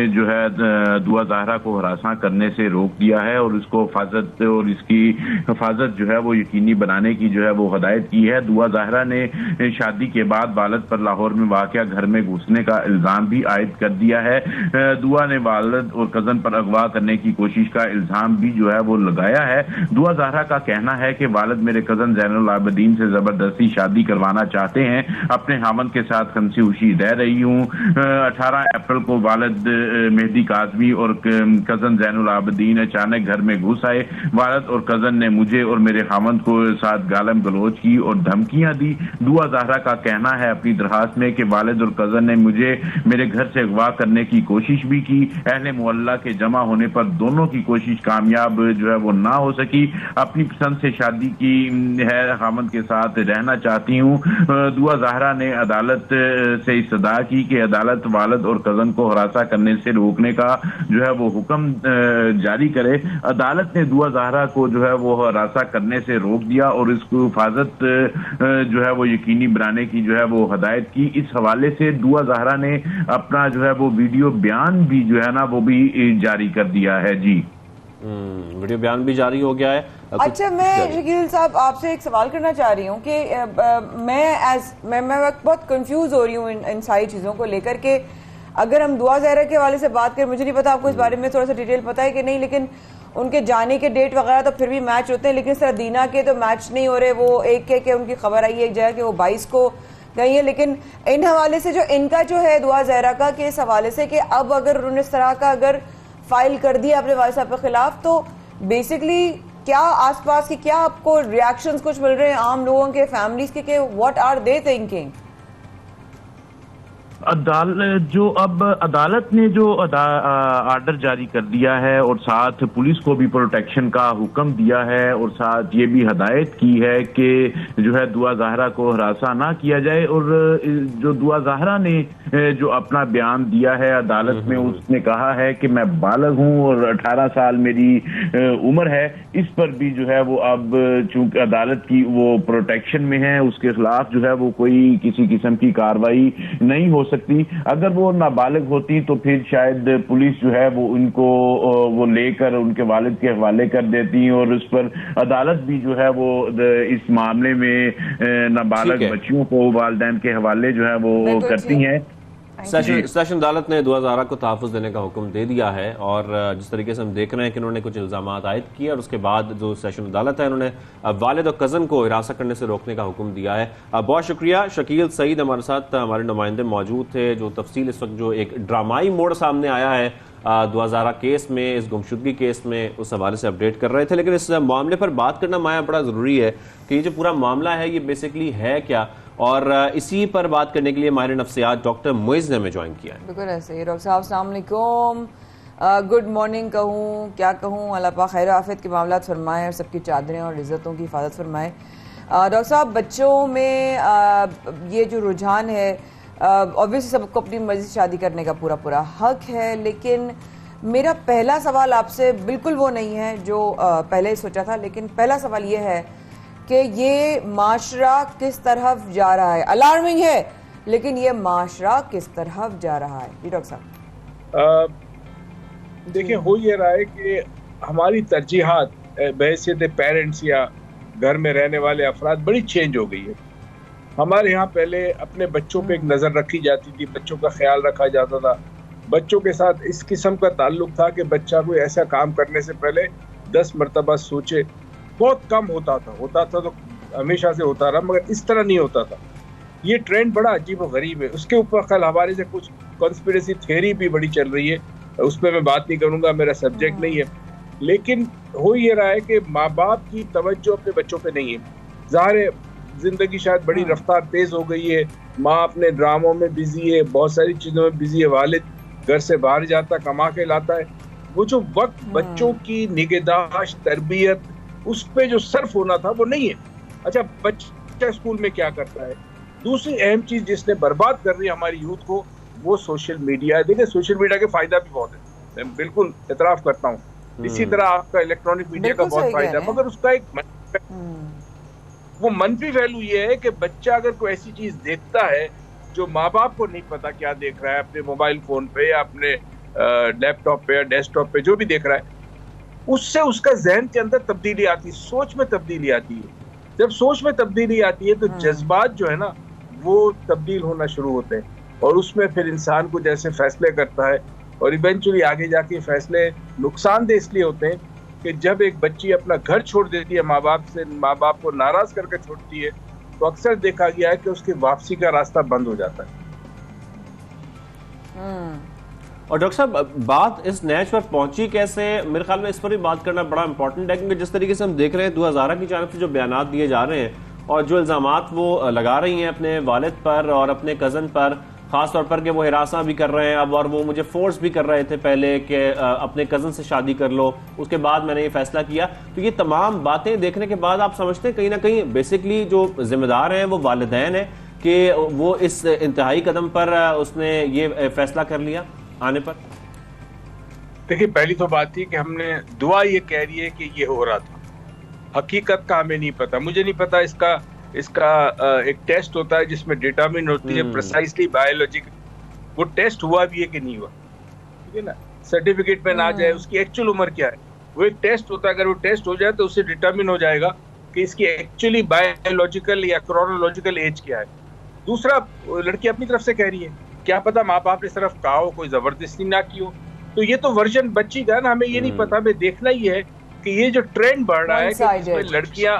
जो है दुआ ज़हरा को हरासा करने से रोक दिया है और उसको हिफाजत और इसकी हिफाजत जो है वो यकीनी बनाने की जो है वो हदायत की है। दुआ ज़हरा ने शादी के बाद वालिद पर लाहौर में वाक़या घर में घुसने का इल्ज़ाम भी आयद कर दिया है। दुआ ने वालिद और कज़न पर अगवा करने की कोशिश का इल्ज़ाम भी जो है वो लगाया है। दुआ ज़हरा का कहना है कि वालिद मेरे कज़न ज़ैनुल आबदीन से जबरदस्ती शादी करवाना चाहते हैं, अपने हामन के साथ हंसी खुशी रह रही हूँ। 18 अप्रैल को वालिद मेहदी काज़मी और कज़न ज़ैनुल आबदीन अचानक घर में घुस आए। वालिद और कज़न ने मुझे और मेरे हामन को साथ गालम गलोच की और धमकियां दी। दुआ ज़हरा का कहना है अपनी दरखास्त में कि वालिद और कज़न ने मुझे मेरे घर से अगवा करने की कोशिश भी की। अहले मोहल्ला के जमा होने पर दोनों की कोशिश कामयाब जो है वो ना हो सकी। अपनी पसंद से शादी की है, हामन के साथ रहना चाहती हूँ। दुआ ज़हरा ने अदालत से इस्तदा की कि अदालत वालिद और कज़न को हरासा करने से रोकने का जो है वो हुक्म जारी करे। अदालत ने दुआ ज़हरा को जो है वो हरासा करने से रोक दिया और इसको हिफाजत जो है वो यकीनी बनाने की जो है वो हदायत की। इस हवाले से दुआ ज़हरा ने अपना जो है वो वीडियो बयान भी जो है ना वो भी जारी कर दिया है। जी वीडियो बयान भी जारी हो गया है। अच्छा, मैं शकील साहब आपसे एक सवाल करना चाह रही हूँ कि मैं बहुत कंफ्यूज हो रही हूँ इन सारी चीज़ों को लेकर के। अगर हम दुआ ज़हरा के हवाले से बात करें, मुझे नहीं पता आपको इस बारे में थोड़ा सा डिटेल पता है कि नहीं, लेकिन उनके जाने के डेट वगैरह तो फिर भी मैच होते हैं, लेकिन सर दीना के तो मैच नहीं हो रहे। वो एक के उनकी खबर आई है एक जगह कि वो 22 को गई है, लेकिन इन हवाले से जो इनका जो है दुआ ज़हरा का के इस हवाले से कि अब अगर उन्होंने इस तरह का अगर फाइल कर दिया अपने वालिद साहब के खिलाफ, तो बेसिकली क्या आसपास की क्या आपको रिएक्शंस कुछ मिल रहे हैं आम लोगों के, फैमिलीज के, व्हाट आर दे थिंकिंग? अदालत ने जो आर्डर जारी कर दिया है और साथ पुलिस को भी प्रोटेक्शन का हुक्म दिया है और साथ ये भी हदायत की है कि जो है दुआ ज़हरा को हरासा ना किया जाए। और जो दुआ ज़हरा ने जो अपना बयान दिया है अदालत में, उसने कहा है कि मैं बालग हूँ और 18 साल मेरी उम्र है। इस पर भी जो है वो अब चूंकि अदालत की वो प्रोटेक्शन में है, उसके खिलाफ जो है वो कोई किसी किस्म की कार्रवाई नहीं हो सकती। अगर वो नाबालिग होती तो फिर शायद पुलिस जो है वो उनको वो लेकर उनके वालिद के हवाले कर देती, और उस पर अदालत भी जो है वो इस मामले में नाबालिग बच्चियों को वालिदैन के हवाले जो है वो करती हैं। सेशन अदालत ने दुआ ज़हरा को तहफ़्फ़ुज़ देने का हुक्म दे दिया है, और जिस तरीके से हम देख रहे हैं कि उन्होंने कुछ इल्ज़ामात आयद किए और उसके बाद जो सेशन अदालत है उन्होंने वालिद और कज़न को हिरासत करने से रोकने का हुक्म दिया है। बहुत शुक्रिया। शकील सईद हमारे साथ हमारे नुमाइंदे मौजूद थे। जो तफसील इस वक्त जो एक ड्रामाई मोड़ सामने आया है दुआ ज़हरा केस में, इस गुमशुदगी केस में, उस हवाले से अपडेट कर रहे थे। लेकिन इस मामले पर बात करना माया बड़ा ज़रूरी है कि ये जो पूरा मामला है ये बेसिकली है क्या, और इसी पर बात करने के लिए माहिर नफ्सियात डॉक्टर मुइज़ ने हमें ज्वाइन किया है। बिल्कुल ऐसे ही। डॉक्टर साहब अस्सलाम वालेकुम, गुड मॉर्निंग कहूँ क्या कहूँ, अल्लाह पाक खैर आफियत के मामला फरमाए और सबकी चादरें और इज़्ज़तों की हिफाजत फरमाए। डॉक्टर साहब, बच्चों में ये जो रुझान है, ऑब्वियसली सबको अपनी मर्जी से शादी करने का पूरा पूरा हक है, लेकिन मेरा पहला सवाल आपसे बिल्कुल वो नहीं है जो पहले सोचा था, लेकिन पहला सवाल ये है कि ये माशरा किस तरफ जा रहा है। अलार्मिंग है, लेकिन ये माशरा किस तरफ जा रहा है? जी डॉक्टर साहब। देखिए, हो ये रहा है कि हमारी तरजीहात बहैसियत पेरेंट्स या घर में रहने वाले अफराद बड़ी चेंज हो गई है। हमारे यहाँ पहले अपने बच्चों पे एक नज़र रखी जाती थी, बच्चों का ख्याल रखा जाता था, बच्चों के साथ इस किस्म का ताल्लुक था कि बच्चा कोई ऐसा काम करने से पहले 10 मरतबा सोचे। बहुत कम होता था तो हमेशा से होता रहा, मगर इस तरह नहीं होता था। ये ट्रेंड बड़ा अजीब और गरीब है। उसके ऊपर कल हमारे से कुछ कॉन्स्पिरेसी थ्योरी भी बड़ी चल रही है, उस पर मैं बात नहीं करूंगा, मेरा सब्जेक्ट नहीं है। लेकिन हो ये रहा है कि माँ बाप की तवज्जो अपने बच्चों पे नहीं है। ज़ाहिर है जिंदगी शायद बड़ी रफ्तार तेज हो गई है, माँ अपने ड्रामों में बिजी है, बहुत सारी चीज़ों में बिजी है, वालिद घर से बाहर जाता कमा के लाता है। वो जो वक्त बच्चों की निगहदाश्त, तरबियत, उस पे जो सर्फ होना था वो नहीं है। अच्छा, बच्चा स्कूल में क्या करता है? दूसरी अहम चीज जिसने बर्बाद कर रही है हमारी यूथ को, वो सोशल मीडिया है। देखिए, सोशल मीडिया के फायदा भी बहुत है, मैं बिल्कुल एतराफ करता हूँ। इसी तरह आपका इलेक्ट्रॉनिक मीडिया का बहुत फायदा है, मगर उसका एक वो मनफी पहलू ये है कि बच्चा अगर कोई ऐसी चीज देखता है जो माँ बाप को नहीं पता क्या देख रहा है, अपने मोबाइल फोन पे या अपने लैपटॉप पे या डेस्कटॉप पे जो भी देख रहा है, उससे उसका जहन के अंदर तब्दीली आती है, सोच में तब्दीली आती है। जब सोच में तब्दीली आती है तो जज्बात जो है ना वो तब्दील होना शुरू होते हैं, और उसमें फिर इंसान को जैसे फैसले करता है, और इवेंचुअली आगे जाके फैसले नुकसानदेह इसलिए होते हैं कि जब एक बच्ची अपना घर छोड़ देती है, माँ बाप को नाराज करके छोड़ती है, तो अक्सर देखा गया है कि उसकी वापसी का रास्ता बंद हो जाता है। और डॉक्टर साहब, बात इस नैच पर पहुंची कैसे, मेरे ख्याल में इस पर भी बात करना बड़ा इंपॉर्टेंट है, क्योंकि जिस तरीके से हम देख रहे हैं दुआ ज़हरा की जानिब से जो बयानात दिए जा रहे हैं और जो इल्ज़ामात वो लगा रही हैं अपने वालिद पर और अपने कज़न पर, ख़ास तौर पर कि वो हिरासा भी कर रहे हैं अब, और वो मुझे फोर्स भी कर रहे थे पहले कि अपने कज़न से शादी कर लो, उसके बाद मैंने ये फैसला किया। तो ये तमाम बातें देखने के बाद आप समझते हैं कहीं ना कहीं बेसिकली जो जिम्मेदार हैं वो वालिदैन हैं कि वो इस इंतहाई कदम पर उसने ये फैसला कर लिया आने पर? देखिए, पहली तो बात थी कि हमने दुआ ये कह रही है कि ये हो रहा था, हकीकत का हमें नहीं पता। मुझे नहीं पता इसका एक टेस्ट होता है जिसमें डिटरमिन होती है प्रिसाइसली बायोलॉजिकल, वो टेस्ट हुआ भी है कि नहीं हुआ, ठीक है ना। सर्टिफिकेट में ना जाए उसकी एक्चुअल उम्र क्या है, वो एक टेस्ट होता है। अगर वो टेस्ट हो जाए तो उससे डिटरमिन हो जाएगा कि इसकी एक्चुअली बायोलॉजिकल या क्रोनोलॉजिकल एज क्या है। दूसरा, लड़की अपनी तरफ से कह रही है, क्या पता माँ बाप ने सिर्फ कहा हो, कोई जबरदस्ती ना की हो। तो ये तो वर्जन बच्ची का ना, हमें ये नहीं पता, हमें देखना ही है कि ये जो ट्रेंड बढ़ रहा है कि इसमें लड़कियां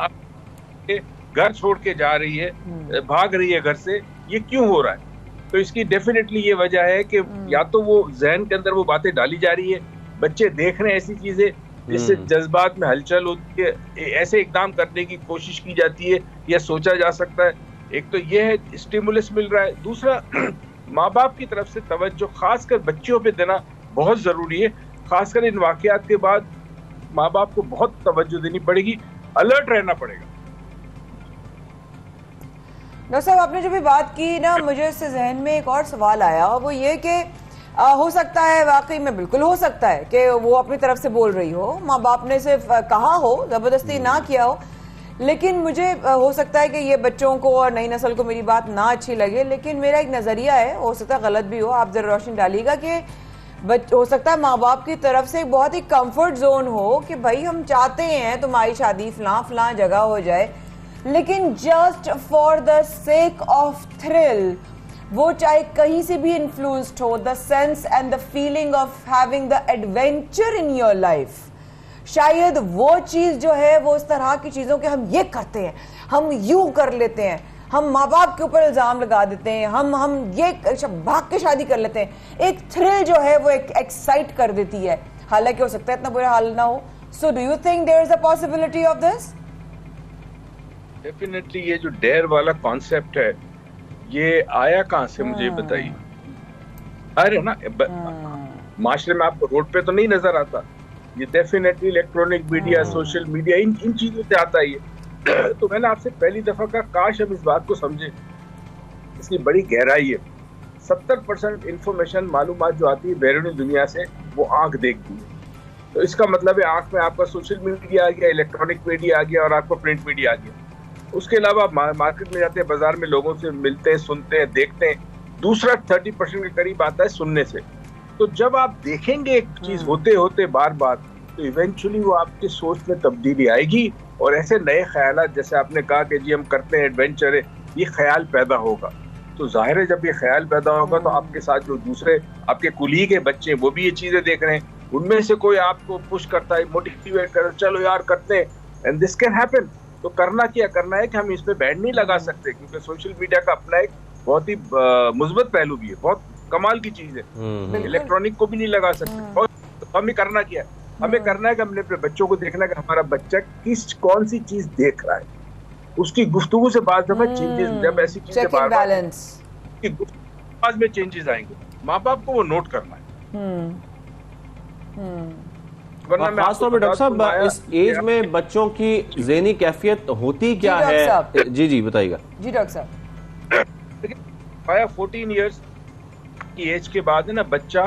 घर छोड़ के जा रही है, भाग रही है घर से, ये क्यों हो रहा है। तो इसकी डेफिनेटली ये वजह है कि या तो वो जहन के अंदर वो बातें डाली जा रही है, बच्चे देख रहे हैं ऐसी चीजें जिससे जज्बात में हलचल होती है, ऐसे इकदाम करने की कोशिश की जाती है या सोचा जा सकता है। एक तो ये है स्टिमुलस मिल रहा है, दूसरा माँ बाप की तरफ से तवज्जो खासकर बच्चियों पे देना बहुत जरूरी है। खासकर इन वाकयात के बाद माँ बाप को बहुत तवज्जो देनी पड़ेगी, अलर्ट रहना पड़ेगा। डॉक्टर साहब, आपने जो भी बात की ना, मुझे इससे जहन में एक और सवाल आया, और वो ये कि हो सकता है, वाकई में बिल्कुल हो सकता है कि वो अपनी तरफ से बोल रही हो, माँ बाप ने सिर्फ कहा हो, जबरदस्ती ना किया हो, लेकिन मुझे हो सकता है कि ये बच्चों को और नई नस्ल को मेरी बात ना अच्छी लगे, लेकिन मेरा एक नज़रिया है, हो सकता है गलत भी हो, आप जरा रोशनी डालिएगा, कि हो सकता है माँ बाप की तरफ से एक बहुत ही कंफर्ट जोन हो कि भाई हम चाहते हैं तुम्हारी शादी फलां फलां जगह हो जाए, लेकिन just for the sake of thrill, वो चाहे कहीं से भी इन्फ्लुएंस्ड हो, the sense and the feeling of having the adventure in your life, शायद वो चीज जो है, वो इस तरह की चीजों के हम ये करते हैं, हम यूं कर लेते हैं, हम माँ बाप के ऊपर इल्जाम लगा देते हैं, हम ये भाग के शादी कर लेते हैं, एक थ्रिल जो है वो एक एक्साइट कर देती है, हालांकि हो सकता है इतना बुरा हाल ना हो। So do you think there is a possibility of this? Definitely ये जो डेयर वाला कॉन्सेप्ट है, ये आया कहां से, मुझे बताइए। अरे ना, माशरे में आपको रोड पे तो नहीं नजर आता, ये definitely electronic media, social media, इन चीजों से आता है ये। तो मैंने आपसे पहली दफा कहा, काश हम इस बात को समझे, इसकी बड़ी गहराई है। 70% इंफॉर्मेशन, मालूमात जो आती है बैरूनी दुनिया से, वो आंख देखती है। तो इसका मतलब है आंख में आपका सोशल मीडिया आ गया, इलेक्ट्रॉनिक मीडिया आ गया और आपका प्रिंट मीडिया आ गया। उसके अलावा आप मार्केट में जाते हैं, बाजार में लोगों से मिलते हैं, सुनते हैं, देखते हैं। दूसरा 30% के करीब आता है सुनने से। तो जब आप देखेंगे एक चीज होते होते बार बार, तो इवेंचुअली वो आपकी सोच में तब्दीली आएगी और ऐसे नए ख्यालात, जैसे आपने कहा कि जी हम करते हैं एडवेंचर है, ये ख्याल पैदा होगा। तो जाहिर है जब ये ख्याल पैदा होगा तो आपके साथ जो दूसरे आपके कुलीग के बच्चे हैं वो भी ये चीजें देख रहे हैं, उनमें से कोई आपको पुश करता है, मोटिवेट कर, चलो यार करते हैं, एंड दिस कैन हैपन। तो करना है कि हम इस पे बैन नहीं लगा सकते, क्योंकि सोशल मीडिया का अपना एक बहुत ही मुस्बत पहलू भी है, बहुत कमाल की चीज है। इलेक्ट्रॉनिक को भी नहीं लगा सकते। और हमें करना क्या है, हमें करना है कि हमने अपने बच्चों को देखना है कि हमारा बच्चा कौन सी चीज देख रहा है, उसकी गुफ्तगू से बात दफा चेंजेस, जब ऐसी चीजें बार-बार में चेंजेस आएंगे, माँ बाप को वो नोट करना है। खासतौर पर डॉक्टर साहब, इस एज में बच्चों की ज़हनी कैफियत होती क्या है? जी बताइएगा। जी डॉक्टर साहब, देखिए 14 इयर्स की एज के बाद है ना, बच्चा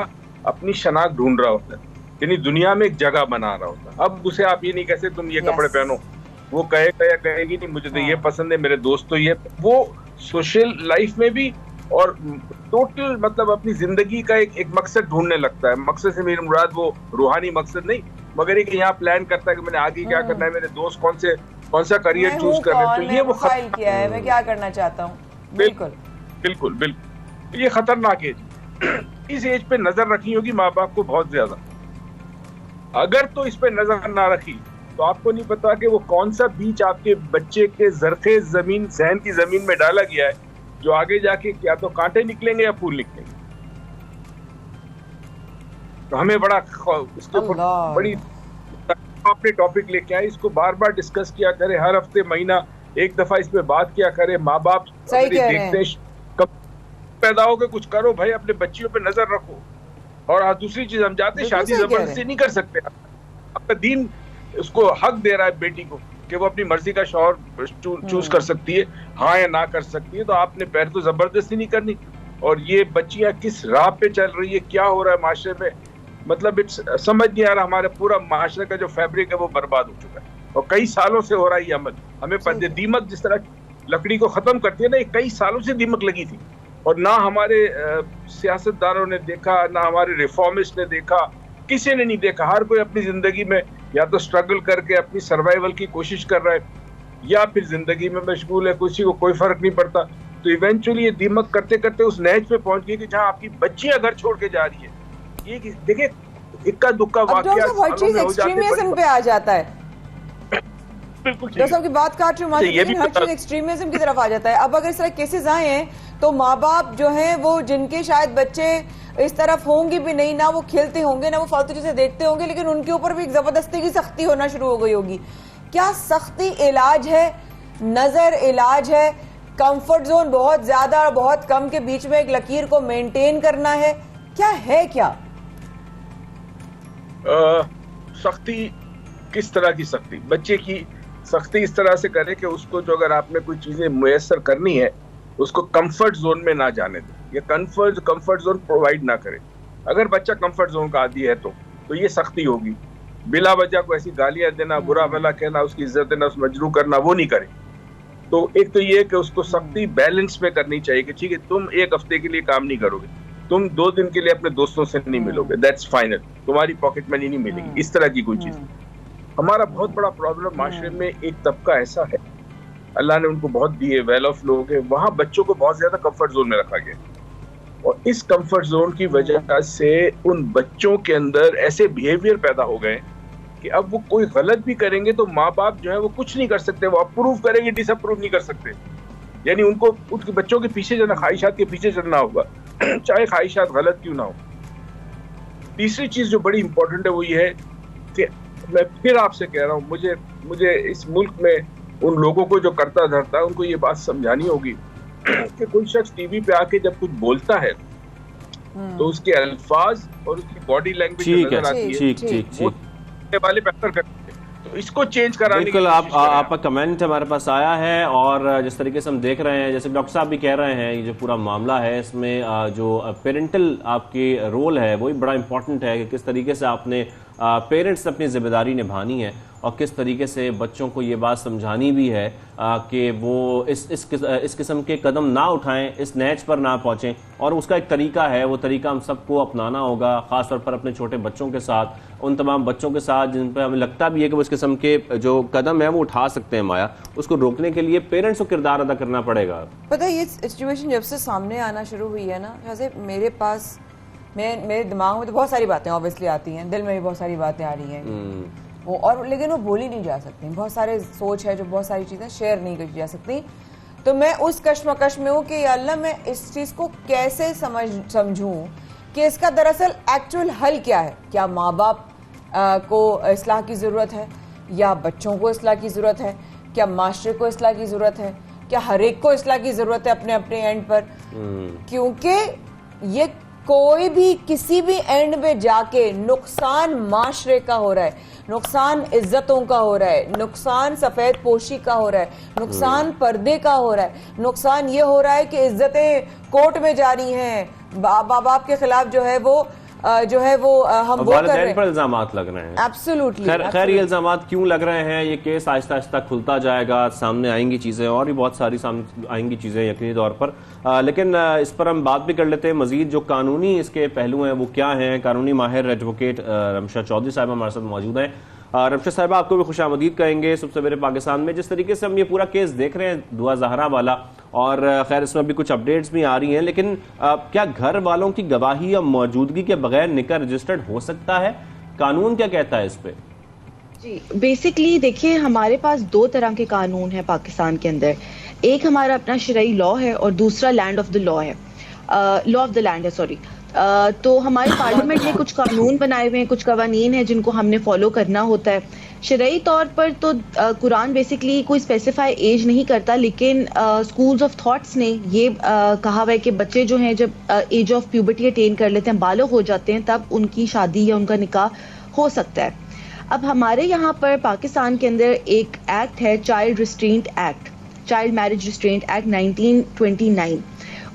अपनी शनाख्त ढूंढ रहा होता है, यानी दुनिया में एक जगह बना रहा होता है। अब उसे आप ये नहीं कहते तुम ये कपड़े पहनो, वो कहेगी नहीं मुझे तो ये पसंद है, मेरे दोस्त तो ये। वो सोशल लाइफ में भी और टोटल मतलब अपनी जिंदगी का एक मकसद ढूंढने लगता है। मकसद से मेरी मुराद वो रूहानी मकसद नहीं, मगर एक यहाँ प्लान करता है कि मैंने आगे क्या करना है, मेरे दोस्त कौन सा करियर चूज कर रहे हैं, तो ये वो किया है, मैं क्या करना चाहता हूँ। बिल्कुल ये खतरनाक एज। इस एज पे नजर रखनी होगी माँ बाप को बहुत ज्यादा। अगर तो इस पे नजर ना रखी तो आपको नहीं पता कि वो कौन सा बीज आपके बच्चे के जरखे जमीन, सहन की जमीन में डाला गया है, जो आगे जाके क्या तो कांटे निकलेंगे या फूल निकलेंगे। तो हमें बड़ा इसके ऊपर बड़ी आपने टॉपिक लेके आए, इसको बार बार डिस्कस किया करे, हर हफ्ते महीना एक दफा इस पे बात किया करे। माँ बाप देखते कब पैदा हो के कुछ करो भाई, अपने बच्चियों पे नजर रखो। और दूसरी चीज, हम जाते शादी जबरदस्ती नहीं कर सकते। आपका दीन उसको हक दे रहा है बेटी को कि वो अपनी मर्जी का शौहर चूज कर सकती है, हाँ या ना कर सकती है। तो आपने पैर तो जबरदस्ती नहीं करनी। और ये बच्चियां किस राह पे चल रही है, क्या हो रहा है माशरे में, मतलब समझ नहीं आ रहा। हमारे पूरा माशरे का जो फैब्रिक है वो बर्बाद हो चुका है और कई सालों से हो रहा है ये अमल। हमें दीमक जिस तरह लकड़ी को खत्म करती है ना, ये कई सालों से दीमक लगी थी और ना हमारे सियासतदानों ने देखा, ना हमारे रिफॉर्मिस्ट ने देखा, किसी ने नहीं देखा। हर कोई अपनी जिंदगी में या तो स्ट्रगल करके अपनी सर्वाइवल की कोशिश कर रहा है या फिर जिंदगी में मशगूल है, किसी को कोई फर्क नहीं पड़ता। तो इवेंचुअली ये दीमक करते करते उस नहज पे पहुंच गई कि जहां आपकी बच्चियां घर छोड़ के जा रही है। ये देखिए इक्का दुक्का वाकया हर चीज एक्सट्रीमिज्म पे आ जाता है। बिल्कुल डॉक्टर साहब की बात काट रही हूँ, लेकिन हर चीज एक्सट्रीमिज्म की तरफ आ जाता है। अब अगर इस तरह केसेस आए हैं तो माँ बाप जो हैं वो, जिनके शायद बच्चे इस तरफ होंगे भी नहीं, ना वो खेलते होंगे ना वो फालतू चीजें देखते होंगे, लेकिन उनके ऊपर भी एक जबरदस्ती की सख्ती होना शुरू हो गई होगी। क्या सख्ती इलाज है, नजर इलाज है, कंफर्ट जोन बहुत ज्यादा और बहुत कम के बीच में एक लकीर को मेंटेन करना है, क्या है? क्या सख्ती, किस तरह की सख्ती? बच्चे की सख्ती इस तरह से करे कि उसको जो, अगर आपने कोई चीजें मुयस्सर करनी है उसको कंफर्ट जोन में ना जाने दे, या कंफर्ट जोन प्रोवाइड ना करे। अगर बच्चा कंफर्ट जोन का आदी है तो ये सख्ती होगी। बिला वजह को ऐसी गालियां देना, बुरा भला कहना, उसकी इज्जत देना, उस मजरू करना, वो नहीं करे। तो एक तो ये कि उसको सख्ती बैलेंस में करनी चाहिए कि ठीक है, तुम एक हफ्ते के लिए काम नहीं करोगे, तुम 2 दिन के लिए अपने दोस्तों से नहीं मिलोगे, दैट्स फाइनल, तुम्हारी पॉकेट मनी नहीं मिलेगी, इस तरह की कोई चीज। हमारा बहुत बड़ा प्रॉब्लम माशरे में, एक तबका ऐसा है, अल्लाह ने उनको बहुत दिए, वेल ऑफ लोग हैं, वहां बच्चों को बहुत ज्यादा कंफर्ट जोन में रखा गया, और इस कंफर्ट जोन की वजह से उन बच्चों के अंदर ऐसे बिहेवियर पैदा हो गए कि अब वो कोई गलत भी करेंगे तो माँ बाप जो है वो कुछ नहीं कर सकते, वो अप्रूव करेंगे, डिसअप्रूव नहीं कर सकते। यानी उनको उनके बच्चों के पीछे चलना, ख्वाहिशात के पीछे चलना होगा, चाहे ख्वाहिशात गलत क्यों ना हो। तीसरी चीज जो बड़ी इंपॉर्टेंट है वो ये है कि मैं फिर आपसे कह रहा हूँ, मुझे इस मुल्क में उन लोगों को जो करता धरता है उनको ये बात समझानी होगी कि कोई शख्स टीवी पे आके जब कुछ बोलता है तो उसके अल्फाज और उसकी बॉडी लैंग्वेज नजर आती है, वाले बेहतर करते हैं, तो इसको चेंज कराने बिल्कुल। आपका कमेंट हमारे पास आया है, और जिस तरीके से हम देख रहे हैं, जैसे डॉक्टर साहब भी कह रहे हैं, ये जो पूरा मामला है इसमें जो पेरेंटल आपकी रोल है वो भी बड़ा इंपॉर्टेंट है कि किस तरीके से आपने पेरेंट्स अपनी जिम्मेदारी निभानी है और किस तरीके से बच्चों को ये बात समझानी भी है कि वो इस किस्म के कदम ना उठाएं, इस नैच पर ना पहुंचें, और उसका एक तरीका है, वो तरीका हम सबको अपनाना होगा, खासतौर पर अपने छोटे बच्चों के साथ, उन तमाम बच्चों के साथ जिन पर हमें लगता भी है कि वो इस किस्म के जो कदम है वो उठा सकते हैं माया, उसको रोकने के लिए पेरेंट्स को किरदार अदा करना पड़ेगा। पता है, ये सिचुएशन जब से सामने आना शुरू हुई है ना, जैसे मेरे पास, मेरे दिमाग में तो बहुत सारी बातें ऑब्वियसली आती हैं, दिल में भी बहुत सारी बातें आ रही हैं वो, और लेकिन वो बोली नहीं जा सकती, बहुत सारे सोच है जो बहुत सारी चीज़ें शेयर नहीं की जा सकती। तो मैं उस कश्मकश में हूँ कि अल्लाह मैं इस चीज़ को कैसे समझूँ कि इसका दरअसल एक्चुअल हल क्या है। क्या माँ बाप को इस्लाह की ज़रूरत है, या बच्चों को इस्लाह की ज़रूरत है, क्या माशरे को इस्लाह की ज़रूरत है, क्या हर एक को इस्लाह की ज़रूरत है अपने अपने एंड पर? क्योंकि ये कोई भी किसी भी एंड में जाके नुकसान माशरे का हो रहा है, नुकसान इज्जतों का हो रहा है, नुकसान सफेद पोशी का हो रहा है, नुकसान पर्दे का हो रहा है, नुकसान ये हो रहा है कि इज्जतें कोर्ट में जा रही हैं, बाप के खिलाफ जो है वो हम वो कर रहे हैं, पर इल्जामात लग रहे हैं। एब्सोल्युटली। खैर ये इल्जामात क्यों लग रहे हैं, ये केस आहिस्ता आहिस्ता खुलता जाएगा, सामने आएंगी चीजें, और भी बहुत सारी सामने आएंगी चीजें यकीनी तौर पर, लेकिन इस पर हम बात भी कर लेते हैं। मजीद जो कानूनी इसके पहलू हैं वो क्या हैं, कानूनी माहिर एडवोकेट रमशा चौधरी साहब हमारे साथ मौजूद हैं। रमशा साहब, आपको भी खुशामदीद कहेंगे सुबह सवेरे पाकिस्तान में। जिस तरीके से हम ये पूरा केस देख रहे हैं दुआ ज़हरा वाला, और खैर इसमें अभी कुछ अपडेट्स भी आ रही हैं, लेकिन क्या घर वालों की गवाही या मौजूदगी के बगैर निकाह रजिस्टर्ड हो सकता है? कानून क्या कहता है इस पे? जी, बेसिकली देखिए, हमारे पास 2 तरह के कानून हैं पाकिस्तान के अंदर। एक हमारा अपना शरई लॉ है और दूसरा लैंड ऑफ द लॉ है, लॉ ऑफ द लैंड है, सॉरी। तो हमारे पार्लियामेंट ने कुछ कानून बनाए हुए हैं, कुछ कवानीन हैं जिनको हमने फॉलो करना होता है। शरई तौर पर तो कुरान बेसिकली कोई स्पेसिफाई एज नहीं करता, लेकिन स्कूल्स ऑफ थॉट्स ने ये कहा हुआ है कि बच्चे जो हैं जब एज ऑफ प्यूबर्टी अटेन कर लेते हैं, बालिग हो जाते हैं, तब उनकी शादी या उनका निकाह हो सकता है। अब हमारे यहाँ पर पाकिस्तान के अंदर एक एक्ट है, child restraint act, child marriage restraint act 1929।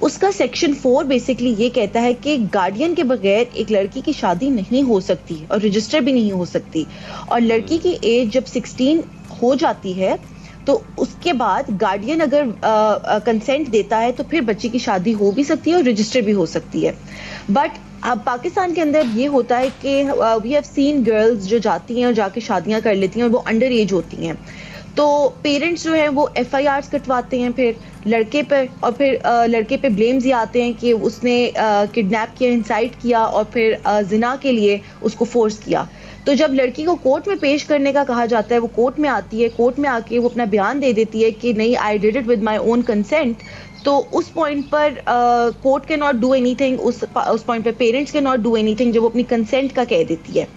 उसका सेक्शन 4 बेसिकली ये कहता है कि गार्डियन के बगैर एक लड़की की शादी नहीं हो सकती और रजिस्टर भी नहीं हो सकती, और लड़की की एज जब 16 हो जाती है तो उसके बाद गार्डियन अगर कंसेंट देता है तो फिर बच्ची की शादी हो भी सकती है और रजिस्टर भी हो सकती है। बट अब पाकिस्तान के अंदर ये होता है कि वी हैव सीन गर्ल्स जो जाती हैं और जाके शादियां कर लेती हैं और वो अंडर एज होती हैं, तो पेरेंट्स जो है वो FIRs कटवाते हैं फिर लड़के पर, और फिर लड़के पे ब्लेम्स ये आते हैं कि उसने किडनैप किया, इंसाइट किया और फिर जिना के लिए उसको फोर्स किया। तो जब लड़की को कोर्ट में पेश करने का कहा जाता है, वो कोर्ट में आती है, कोर्ट में आके वो अपना बयान दे देती है कि नहीं, I did it with my own consent. तो उस पॉइंट पर कोर्ट के नॉट डू एनीथिंग, उस पॉइंट पर पेरेंट्स के नॉट डू एनीथिंग जब वो अपनी कंसेंट का कह देती है।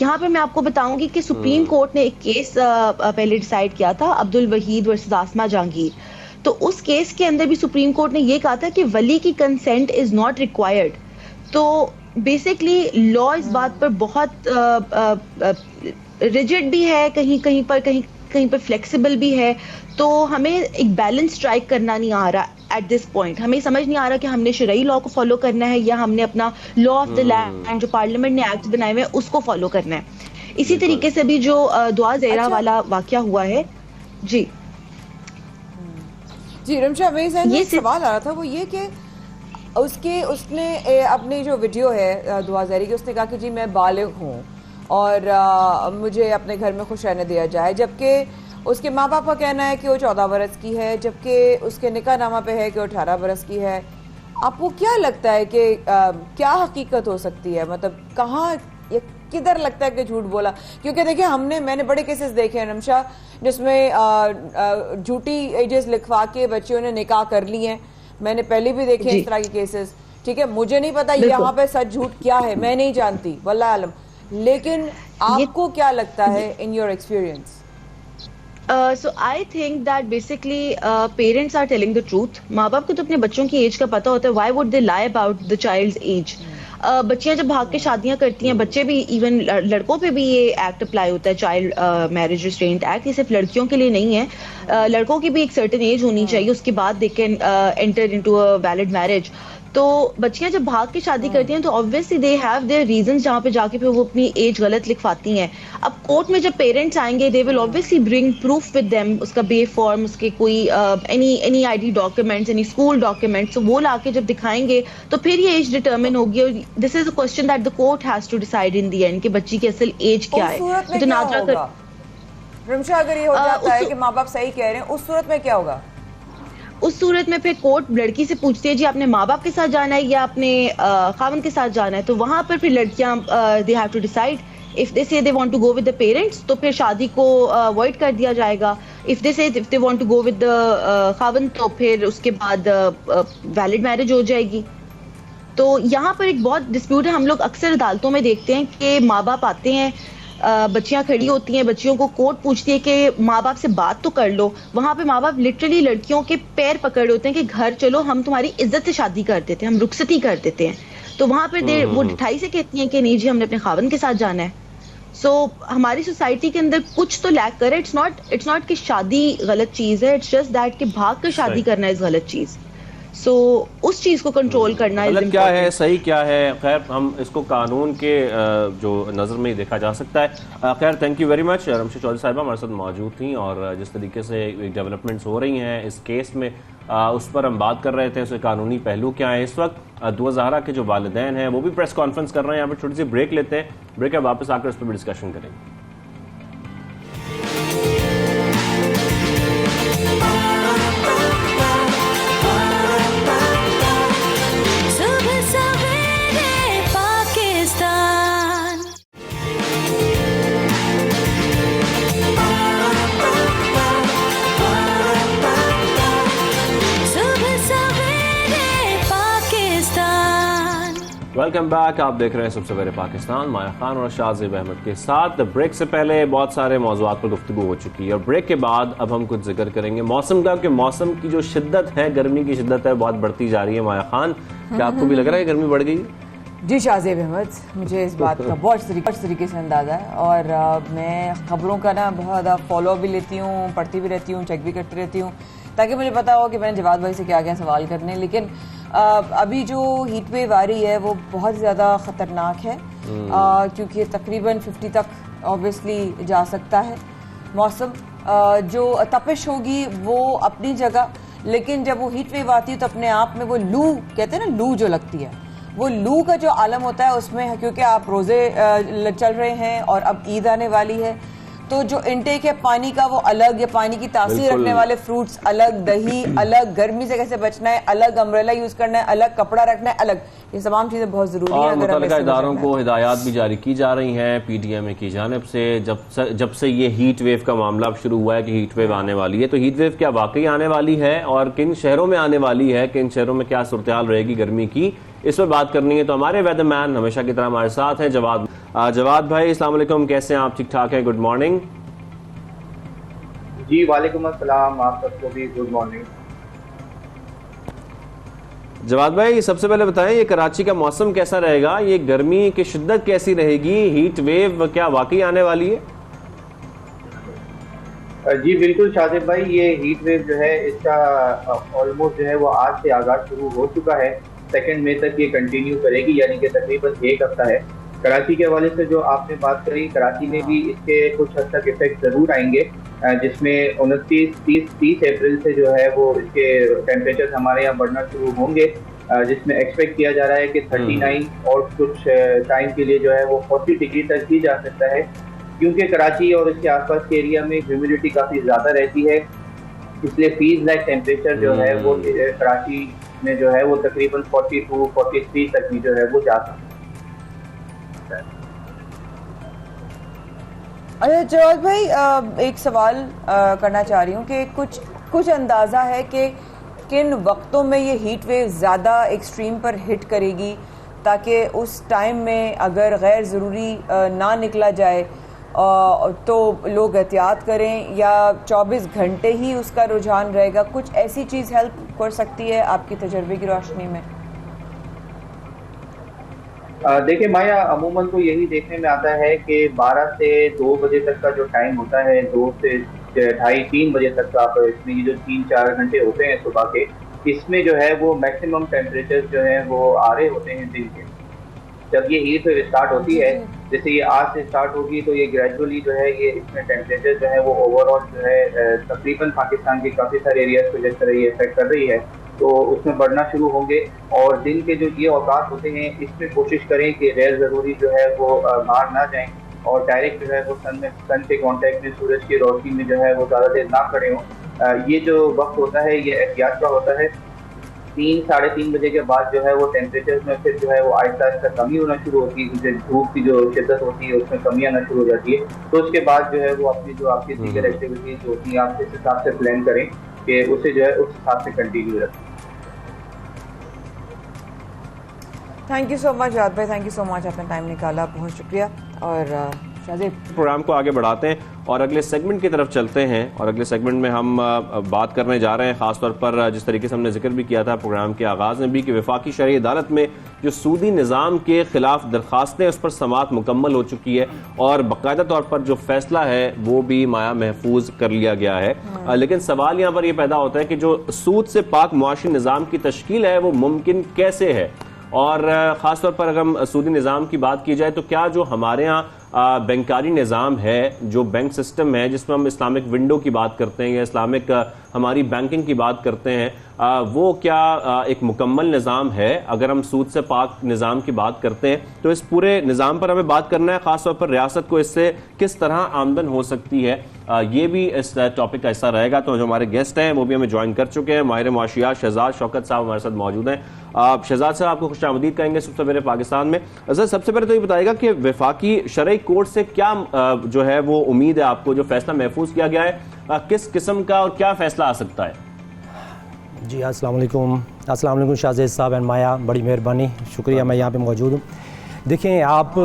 यहाँ पे मैं आपको बताऊंगी कि सुप्रीम कोर्ट ने एक केस पहले डिसाइड किया था, अब्दुल वहीद वर्सेस आसमा जहांगीर। तो उस केस के अंदर भी सुप्रीम कोर्ट ने ये कहा था कि वली की कंसेंट इज नॉट रिक्वायर्ड। तो बेसिकली लॉ इस बात पर बहुत रिजिड भी है, कहीं पर फ्लेक्सिबल भी है। तो हमें एक बैलेंस स्ट्राइक करना नहीं आ रहा एट दिस पॉइंट। हमें समझ नहीं आ रहा कि हमने शरई लॉ को फॉलो करना है या हमने अपना लॉ ऑफ द लैंड जो पार्लियामेंट ने एक्ट बनाए हुए हैं उसको फॉलो करना है। इसी तरीके से भी जो दुआ ज़हरा वाला वाकया हुआ है। जी रमशा, मेरे ये सवाल आ रहा था वो ये कि उसने अपनी जो वीडियो है दुआ ज़हरी की, उसने कहा कि जी मैं बालिग हूँ और मुझे अपने घर में खुश रहने दिया जाए, जबकि उसके माँ बाप का कहना है कि वो 14 बरस की है, जबकि उसके निकाह नामा पे है कि वो 18 बरस की है। आपको क्या लगता है कि क्या हकीकत हो सकती है, मतलब कहाँ किधर लगता है कि झूठ बोला? क्योंकि देखिए मैंने बड़े केसेस देखे हैं रमशा, जिसमें झूठी एजेस लिखवा के बच्चियों ने निकाह कर लिए हैं। मैंने पहले भी देखे इस तरह के केसेस। ठीक है, मुझे नहीं पता यहाँ पे सच झूठ क्या है, मैं नहीं जानती वल्लाह आलम, लेकिन आपको क्या लगता है in your experience? So I think that basically parents are telling the truth. माँ बाप को तो अपने बच्चों की एज का पता होता है. Why would they lie about the child's age? बच्चियां जब भाग के शादियां करती हैं, बच्चे भी, इवन लड़कों पे भी ये एक्ट अप्लाई होता है, चाइल्ड मैरिज रिस्ट्रेंट एक्ट। ये सिर्फ लड़कियों के लिए नहीं है, लड़कों की भी एक सर्टेन एज होनी चाहिए, उसके बाद they can enter into a valid marriage. तो बच्चियां जब भाग के शादी करती हैं तो obviously they have their reasons जहाँ पे जाके फिर वो अपनी एज गलत लिखवाती हैं। अब कोर्ट में जब पेरेंट्स आएंगे they will obviously bring proof with them, उसका बे फॉर्म, उसके कोई any ID documents, any school documents, वो लाके जब दिखाएंगे तो फिर ये एज डिटरमिन होगी। और this is a question that the court has to decide in the end कि बच्ची की असल एज क्या है। तो ना जाकर रमशा, अगर ये हो जाता है कि माँ बाप सही कह रहे हैं, उस सूरत में क्या होगा? उस सूरत में फिर कोर्ट लड़की से पूछती है जी आपने माँ बाप के साथ जाना है या अपने खावन के साथ जाना है। तो वहां पर फिर लड़कियां they have to decide. If they say they want to go with the parents तो फिर शादी को अवॉइड कर दिया जाएगा। If they want to go with the खावन तो फिर उसके बाद वैलिड मैरिज हो जाएगी। तो यहाँ पर एक बहुत डिस्प्यूट है। हम लोग अक्सर अदालतों में देखते हैं कि माँ बाप आते हैं, बच्चियां खड़ी होती हैं, बच्चियों को कोर्ट पूछती है कि माँ बाप से बात तो कर लो। वहां पे माँ बाप लिटरली लड़कियों के पैर पकड़ होते हैं कि घर चलो, हम तुम्हारी इज्जत से शादी कर देते हैं, हम रुखसती कर देते हैं। तो वहां पर वो ढिठाई से कहती हैं कि नहीं जी हमने अपने खावन के साथ जाना है। सो हमारी सोसाइटी के अंदर कुछ तो लैक करे। इट्स नॉट कि शादी गलत चीज है, इट्स जस्ट दैट कि भाग कर शादी करना इज गलत चीज। सो उस चीज को कंट्रोल करना मतलब क्या है सही क्या है, खैर हम इसको कानून के जो नज़र में ही देखा जा सकता है। खैर thank you very much. Ramsha Chaudhry साहिबा हमारे साथ मौजूद थी और जिस तरीके से डेवलपमेंट्स हो रही हैं इस केस में उस पर हम बात कर रहे थे, उसके कानूनी पहलू क्या है। इस वक्त दुआ ज़हरा के जो वालिदैन हैं वो भी प्रेस कॉन्फ्रेंस कर रहे हैं। यहाँ पर छोटी सी ब्रेक लेते हैं, ब्रेक के वापस आकर इस पर भी डिस्कशन करेंगे। Welcome back. आप देख रहे हैं सबसे पहले पाकिस्तान, माया खान और शाहजेब अहमद के साथ। ब्रेक से पहले बहुत सारे मौज़ूआत पर गुफ्तगू हो चुकी है और ब्रेक के बाद अब हम कुछ जिक्र करेंगे मौसम का, कि मौसम की जो शिद्दत है, गर्मी की शिद्दत है, बहुत बढ़ती जा रही है। माया खान, क्या आपको भी लग रहा है गर्मी बढ़ गई? जी शाहजेब अहमद, मुझे इस बात का बहुत तरीके से अंदाज़ा है और मैं खबरों का ना बहुत ज़्यादा फॉलो भी लेती हूँ, पढ़ती भी रहती हूँ, चेक भी करती रहती हूँ ताकि मुझे पता हो कि मैंने जवाद भाई से क्या क्या सवाल करने। लेकिन अभी जो हीट वेव आ रही है वो बहुत ज़्यादा ख़तरनाक है क्योंकि तकरीबन 50 तक ऑब्वियसली जा सकता है मौसम। जो तपिश होगी वो अपनी जगह, लेकिन जब वो हीट वेव आती है तो अपने आप में वो लू, कहते हैं ना लू जो लगती है, वो लू का जो आलम होता है उसमें, क्योंकि आप रोज़े चल रहे हैं और अब ईद आने वाली है तो जो इनटेक है पानी का वो अलग, या पानी की तासीर बिल्कुल। रखने वाले फ्रूट्स अलग, दही अलग, गर्मी से कैसे बचना है अलग, अम्ब्रेला यूज करना है अलग, कपड़ा रखना है अलग, ये तमाम चीजें बहुत जरूरी है। और अगर हमें मुतल्लिका इससे इदारों बचना को है। हिदायत भी जारी की जा रही हैं PTM की जानिब से, जब से ये हीट वेव का मामला शुरू हुआ है कि हीट वेव आने वाली है, तो हीट वेव क्या वाकई आने वाली है और किन शहरों में आने वाली है, किन शहरों में क्या सूरत-ए-हाल रहेगी गर्मी की, इस पर बात करनी है। तो हमारे वेदरमैन हमेशा की तरह हमारे साथ हैं जवाद भाई। अस्सलाम वालेकुम, कैसे हैं आप? ठीक ठाक हैं? गुड मॉर्निंग जी। वालेकुम अस्सलाम, आप सबको भी गुड मॉर्निंग। जवाद भाई, सबसे पहले बताएं ये कराची का मौसम कैसा रहेगा, ये गर्मी की शिद्दत कैसी रहेगी, हीट वेव क्या वाकई आने वाली है? जी बिल्कुल शाजिब भाई, ये हीट वेव जो है इसका ऑलमोस्ट जो है वो आज से आगाज शुरू हो चुका है। 2 मई तक ये कंटिन्यू करेगी, यानी कि तकरीबन 1 हफ्ता है। कराची के हवाले से जो आपने बात करी, कराची में भी इसके कुछ हद तक इफेक्ट जरूर आएंगे, जिसमें 29-30 अप्रैल से जो है वो इसके टेम्परेचर हमारे यहाँ बढ़ना शुरू होंगे, जिसमें एक्सपेक्ट किया जा रहा है कि 39 और कुछ टाइम के लिए जो है वो 40 डिग्री तक भी जा सकता है, क्योंकि कराची और इसके आसपास के एरिया में ह्यूमिडिटी काफ़ी ज़्यादा रहती है। इसलिए फीज लाइक टेम्परेचर जो है वो कराची में जो है वो तकरीबन 42-43 तक भी जो है वो जा सकता है। अच्छा जवाद भाई, एक सवाल करना चाह रही हूँ कि कुछ अंदाज़ा है कि किन वक्तों में ये हीट वेव ज़्यादा एक्सट्रीम पर हिट करेगी, ताकि उस टाइम में अगर गैर ज़रूरी ना निकला जाए तो लोग एहतियात करें, या 24 घंटे ही उसका रुझान रहेगा? कुछ ऐसी चीज़ हेल्प कर सकती है आपकी तजर्बे की रोशनी में? देखिए माया, अमूमन तो यही देखने में आता है कि 12 से 2 बजे तक का जो टाइम होता है, 2 से 2:30-3 बजे तक का, इसमें ये जो 3-4 घंटे होते हैं सुबह के, इसमें जो है वो मैक्सिमम टेम्परेचर जो है वो आ रहे होते हैं दिन के। जब ये हीट वेव स्टार्ट होती है, जैसे ये आज से स्टार्ट होगी, तो ये ग्रेजुअली जो है ये इसमें टेम्परेचर जो है वो ओवरऑल जो है तकरीबन पाकिस्तान के काफ़ी सारे एरियाज को जिस तरह ये इफेक्ट कर रही है, तो उसमें बढ़ना शुरू होंगे। और दिन के जो ये औकात होते हैं, इसमें कोशिश करें कि गैर ज़रूरी जो है वो बाहर ना जाएं, और डायरेक्ट जो है वो सन के कांटेक्ट में, सूरज की रोशनी में जो है वो ज़्यादा देर ना खड़े हों। ये जो वक्त होता है ये एहतियात का होता है। 3-3:30 बजे के बाद जो है वो टेम्परेचर में फिर जो है वो आहिस्ता आहिस्ता कमी होना शुरू होती है, धूप की जो शिद्दत होती है उसमें कमी आना शुरू हो जाती है। तो उसके बाद जो है वो अपनी जो आपकी दीगर एक्टिविटीज होती हैं, आप इस हिसाब से प्लान करें कि उसे जो है उस हिसाब से कंटिन्यू रखें। थैंक यू सो मच जाद भाई, थैंक यू सो मच, आपने टाइम निकाला, बहुत शुक्रिया। और शाजिब, प्रोग्राम को आगे बढ़ाते हैं और अगले सेगमेंट की तरफ चलते हैं। और अगले सेगमेंट में हम बात करने जा रहे हैं खासतौर पर, जिस तरीके से हमने जिक्र भी किया था प्रोग्राम के आगाज में भी, कि वफाकी शरई अदालत में जो सूदी निज़ाम के खिलाफ दरखास्तें, उस पर समाअत मुकम्मल हो चुकी है और बाकायदा तौर पर जो फैसला है वो भी माया महफूज कर लिया गया है। लेकिन सवाल यहाँ पर यह पैदा होता है कि जो सूद से पाक मुआशी निज़ाम की तश्कील है वो मुमकिन कैसे है, और ख़ासतौर पर अगर हम सूदी निज़ाम की बात की जाए तो क्या जो हमारे यहाँ बैंकारी निज़ाम है, जो बैंक सिस्टम है जिसमें हम इस्लामिक विंडो की बात करते हैं या इस्लामिक हमारी बैंकिंग की बात करते हैं, वो क्या एक मुकम्मल निज़ाम है? अगर हम सूद से पाक निज़ाम की बात करते हैं तो इस पूरे निज़ाम पर हमें बात करना है, ख़ासतौर पर रियासत को इससे किस तरह आमदन हो सकती है, ये भी इस टॉपिक का हिस्सा रहेगा। तो जो हमारे गेस्ट हैं वो भी हमें ज्वाइन कर चुके हैं। माहिर मुआशियात शहजाद शौकत साहब हमारे साथ मौजूद हैं। शहजाद साहब, आपको खुशामदीद कहेंगे सबसे पहले पाकिस्तान में। सर, सबसे पहले तो ये बताइएगा कि वफाकी शरई कोर्ट से क्या जो है वो उम्मीद है आपको, जो फैसला महफूज किया गया है, किस किस्म का और क्या फैसला आ सकता है? जी अस्सलाम वालेकुम शाहजेद साहब एंड माया, बड़ी मेहरबानी, शुक्रिया, मैं यहाँ पे मौजूद हूँ। देखें आप,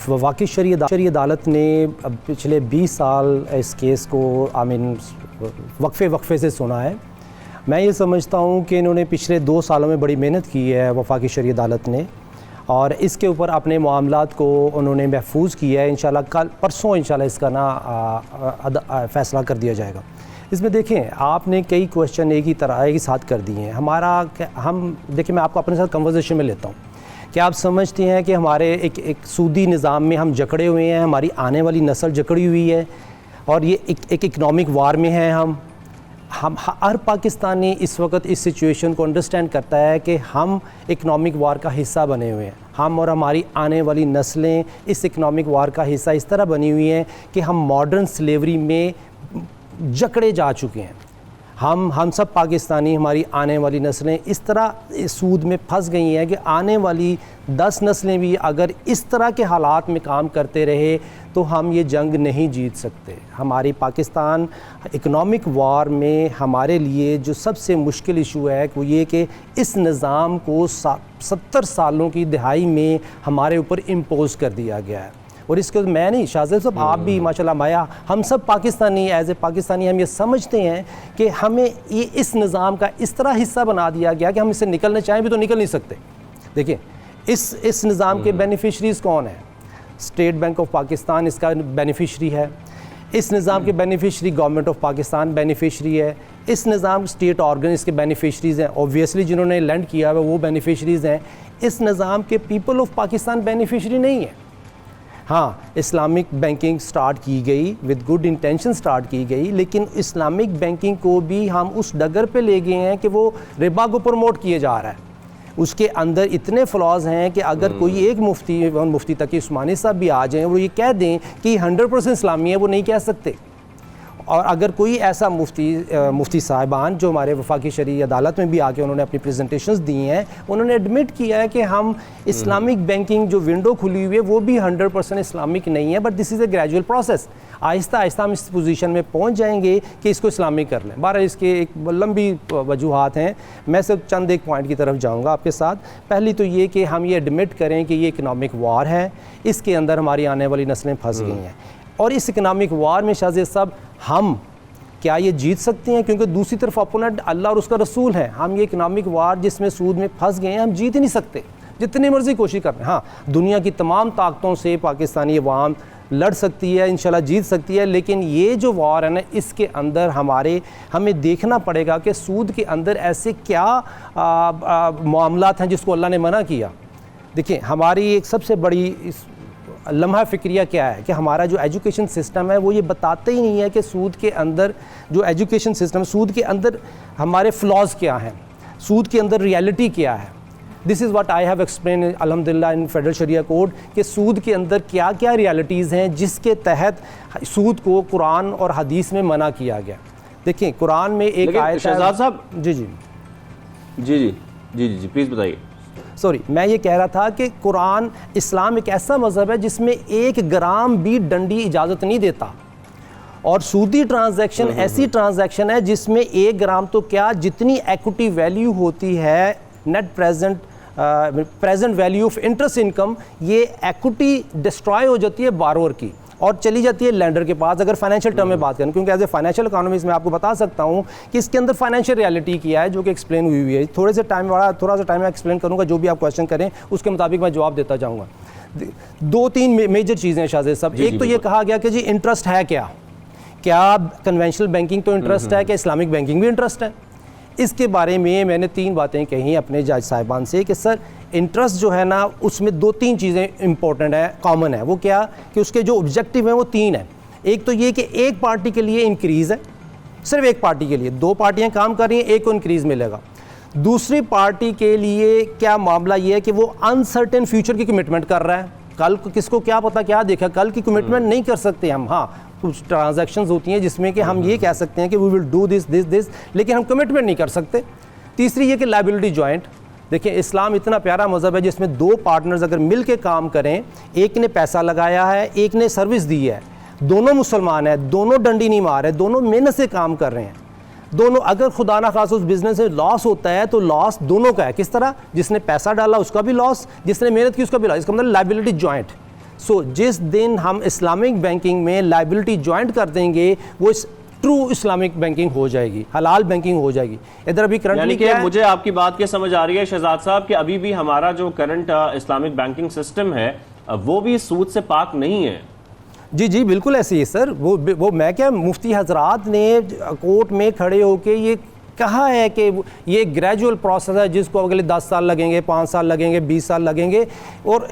वफाकी शरई अदालत ने पिछले 20 साल इस केस को वक्फे से सुना है। मैं ये समझता हूँ कि इन्होंने पिछले 2 सालों में बड़ी मेहनत की है वफाकी शरई अदालत ने, और इसके ऊपर अपने मामलात को उन्होंने महफूज किया है। इंशाल्लाह कल परसों इंशाल्लाह इसका ना फ़ैसला कर दिया जाएगा। इसमें देखें, आपने कई क्वेश्चन एक ही साथ कर दिए हैं। हम देखिए, मैं आपको अपने साथ कन्वर्सेशन में लेता हूँ कि आप समझते हैं कि हमारे एक सूदी निज़ाम में हम जकड़े हुए हैं, हमारी आने वाली नस्ल जकड़ी हुई है, और ये एक इकनॉमिक वार में है। हम हर पाकिस्तानी इस वक्त इस सिचुएशन को अंडरस्टैंड करता है कि हम इकनॉमिक वार का हिस्सा बने हुए हैं। हम और हमारी आने वाली नस्लें इस इकनॉमिक वार का हिस्सा इस तरह बनी हुई हैं कि हम मॉडर्न स्लेवरी में जकड़े जा चुके हैं। हम सब पाकिस्तानी, हमारी आने वाली नस्लें इस तरह सूद में फंस गई हैं कि आने वाली 10 नस्लें भी अगर इस तरह के हालात में काम करते रहे तो हम ये जंग नहीं जीत सकते। हमारी पाकिस्तान इकनॉमिक वार में हमारे लिए जो सबसे मुश्किल इशू है वो ये कि इस निज़ाम को 70 सालों की दिहाई में हमारे ऊपर इम्पोज कर दिया गया है। और इसके मैं नहीं, शाहज़ेब साहब आप भी माशाल्लाह माया, हम सब पाकिस्तानी एज ए पाकिस्तानी हम ये समझते हैं कि हमें ये इस निज़ाम का इस तरह हिस्सा बना दिया गया कि हम इससे निकलना चाहें भी तो निकल नहीं सकते। देखिए इस निज़ाम के बेनिफिशरीज़ कौन है? स्टेट बैंक ऑफ पाकिस्तान इसका बेनिफिशरी है। इस निज़ाम के beneficiary government of Pakistan beneficiary है। इस निज़ाम स्टेट ऑर्गन इसके बेनिफिशरीज़ हैं, ऑब्वियसली जिन्होंने लैंड किया हुआ वो बेनिफिशरीज़ हैं। इस निज़ाम के पीपल ऑफ पाकिस्तान बेनिफिशरी नहीं है। हाँ, इस्लामिक बैंकिंग स्टार्ट की गई विद गुड इंटेंशन स्टार्ट की गई, लेकिन इस्लामिक बैंकिंग को भी हम उस डगर पे ले गए हैं कि वो रिबा को प्रमोट किए जा रहा है। उसके अंदर इतने फ्लॉज हैं कि अगर कोई एक मुफ्ती तकी उस्मानी साहब भी आ जाएं वो ये कह दें कि 100% इस्लामी है, वो नहीं कह सकते। और अगर कोई ऐसा मुफ्ती साहिबान जो हमारे वफाकी शरई अदालत में भी आके उन्होंने अपनी प्रेजेंटेशंस दी हैं, उन्होंने एडमिट किया है कि हम इस्लामिक बैंकिंग जो विंडो खुली हुई है वो भी 100% इस्लामिक नहीं है, but this is a gradual process. Aahista Aahista हम इस पोजीशन में पहुंच जाएंगे कि इसको इस्लामिक कर लें। बारह इसके एक लंबी वजूहात हैं, मैं सिर्फ चंद एक पॉइंट की तरफ जाऊँगा आपके साथ। पहली तो ये कि हम ये एडमिट करें कि ये इकनॉमिक वार है, इसके अंदर हमारी आने वाली नस्लें फंस गई हैं। और इस इकनॉमिक वार में शाहज़ेब साहब हम क्या ये जीत सकते हैं? क्योंकि दूसरी तरफ अपोनेंट अल्लाह और उसका रसूल है। हम ये इकनॉमिक वार जिसमें सूद में फंस गए हैं, हम जीत ही नहीं सकते जितनी मर्जी कोशिश कर रहे हैं। हाँ, दुनिया की तमाम ताकतों से पाकिस्तानी अवाम लड़ सकती है, इंशाल्लाह जीत सकती है, लेकिन ये जो वार है ना, इसके अंदर हमें देखना पड़ेगा कि सूद के अंदर ऐसे क्या मामलात हैं जिसको अल्लाह ने मना किया। देखिए, हमारी एक सबसे बड़ी लम्हा फ़िक्रिया क्या है कि हमारा जो एजुकेशन सिस्टम है वो ये बताते ही नहीं है कि सूद के अंदर जो एजुकेशन सिस्टम, सूद के अंदर हमारे फ्लॉज क्या हैं, सूद के अंदर रियलिटी क्या है। This is what I have explain अल्हम्दुलिल्लाह इन फेडरल शरिया कोड कि सूद के अंदर क्या क्या रियलिटीज़ हैं जिसके तहत सूद को कुरान और हदीस में मना किया गया। देखिए, कुरान में एक आयत है। शहजाद साहब, जी प्लीज़ बताइए। सॉरी, मैं ये कह रहा था कि कुरान, इस्लाम एक ऐसा मज़हब है जिसमें 1 ग्राम भी डंडी इजाज़त नहीं देता। और सूदी ट्रांजैक्शन ऐसी ट्रांजैक्शन है जिसमें 1 ग्राम तो क्या, जितनी इक्विटी वैल्यू होती है, net present value of interest income, ये इक्विटी डिस्ट्रॉय हो जाती है बारोअर की और चली जाती है लैंडर के पास, अगर फाइनेंशियल टर्म में बात करें। क्योंकि एज ए फाइनेंशियल इकोनॉमिस्ट मैं आपको बता सकता हूँ कि इसके अंदर फाइनेंशियल रियलिटी किया है जो कि एक्सप्लेन हुई है। थोड़ा सा टाइम में एक्सप्लेन करूँगा, जो भी आप क्वेश्चन करें उसके मुताबिक मैं जवाब देता जाऊँगा। 2-3 मेजर चीज़ें हैं शाहज़ेब साहब। एक तो ये कहा गया कि जी इंटरेस्ट है क्या कन्वेंशनल बैंकिंग तो इंटरेस्ट है, क्या इस्लामिक बैंकिंग भी इंटरेस्ट है? इसके बारे में मैंने 3 बातें कही अपने जज साहिबान से कि सर इंटरेस्ट जो है ना, उसमें 2-3 चीज़ें इंपॉर्टेंट है, कॉमन है। वो क्या कि उसके जो ऑब्जेक्टिव हैं वो 3 हैं। एक तो ये कि एक पार्टी के लिए इंक्रीज़ है, सिर्फ एक पार्टी के लिए, 2 पार्टियां काम कर रही हैं, एक को इंक्रीज़ मिलेगा। दूसरी पार्टी के लिए क्या मामला ये है कि वो अनसर्टेन फ्यूचर की कमिटमेंट कर रहा है। कल किसको क्या पता क्या देखा, कल की कमिटमेंट नहीं कर सकते हम। हाँ, कुछ ट्रांजैक्शंस होती हैं जिसमें कि हम ये कह सकते हैं कि वी विल डू दिस, लेकिन हम कमिटमेंट नहीं कर सकते। तीसरी ये कि लायबिलिटी जॉइंट। देखिए, इस्लाम इतना प्यारा मज़हब है जिसमें 2 पार्टनर्स अगर मिल के काम करें, एक ने पैसा लगाया है, एक ने सर्विस दी है, दोनों मुसलमान हैं, दोनों डंडी नहीं मार रहे, दोनों मेहनत से काम कर रहे हैं, दोनों, अगर खुदा ना खास उस बिजनेस में लॉस होता है तो लॉस दोनों का है। किस तरह? जिसने पैसा डाला उसका भी लॉस, जिसने मेहनत की उसका भी लॉस। इसका मतलब लायबिलिटी जॉइंट। सो जिस दिन हम इस्लामिक बैंकिंग में लायबिलिटी जॉइंट कर देंगे, वो ट्रू इस्लामिक बैंकिंग हो जाएगी, हलाल बैंकिंग हो जाएगी। इधर अभी करंटली क्या है? मुझे आपकी बात क्या समझ आ रही है शहजाद साहब कि अभी भी हमारा जो करंट इस्लामिक बैंकिंग सिस्टम है वो भी सूद से पाक नहीं है। जी बिल्कुल ऐसे ही सर। वो मैं क्या, मुफ्ती हजरात ने कोर्ट में खड़े होके ये कहा है कि ये ग्रेजुअल प्रोसेस है जिसको अगले 10 साल लगेंगे, 5 साल लगेंगे, 20 साल लगेंगे, और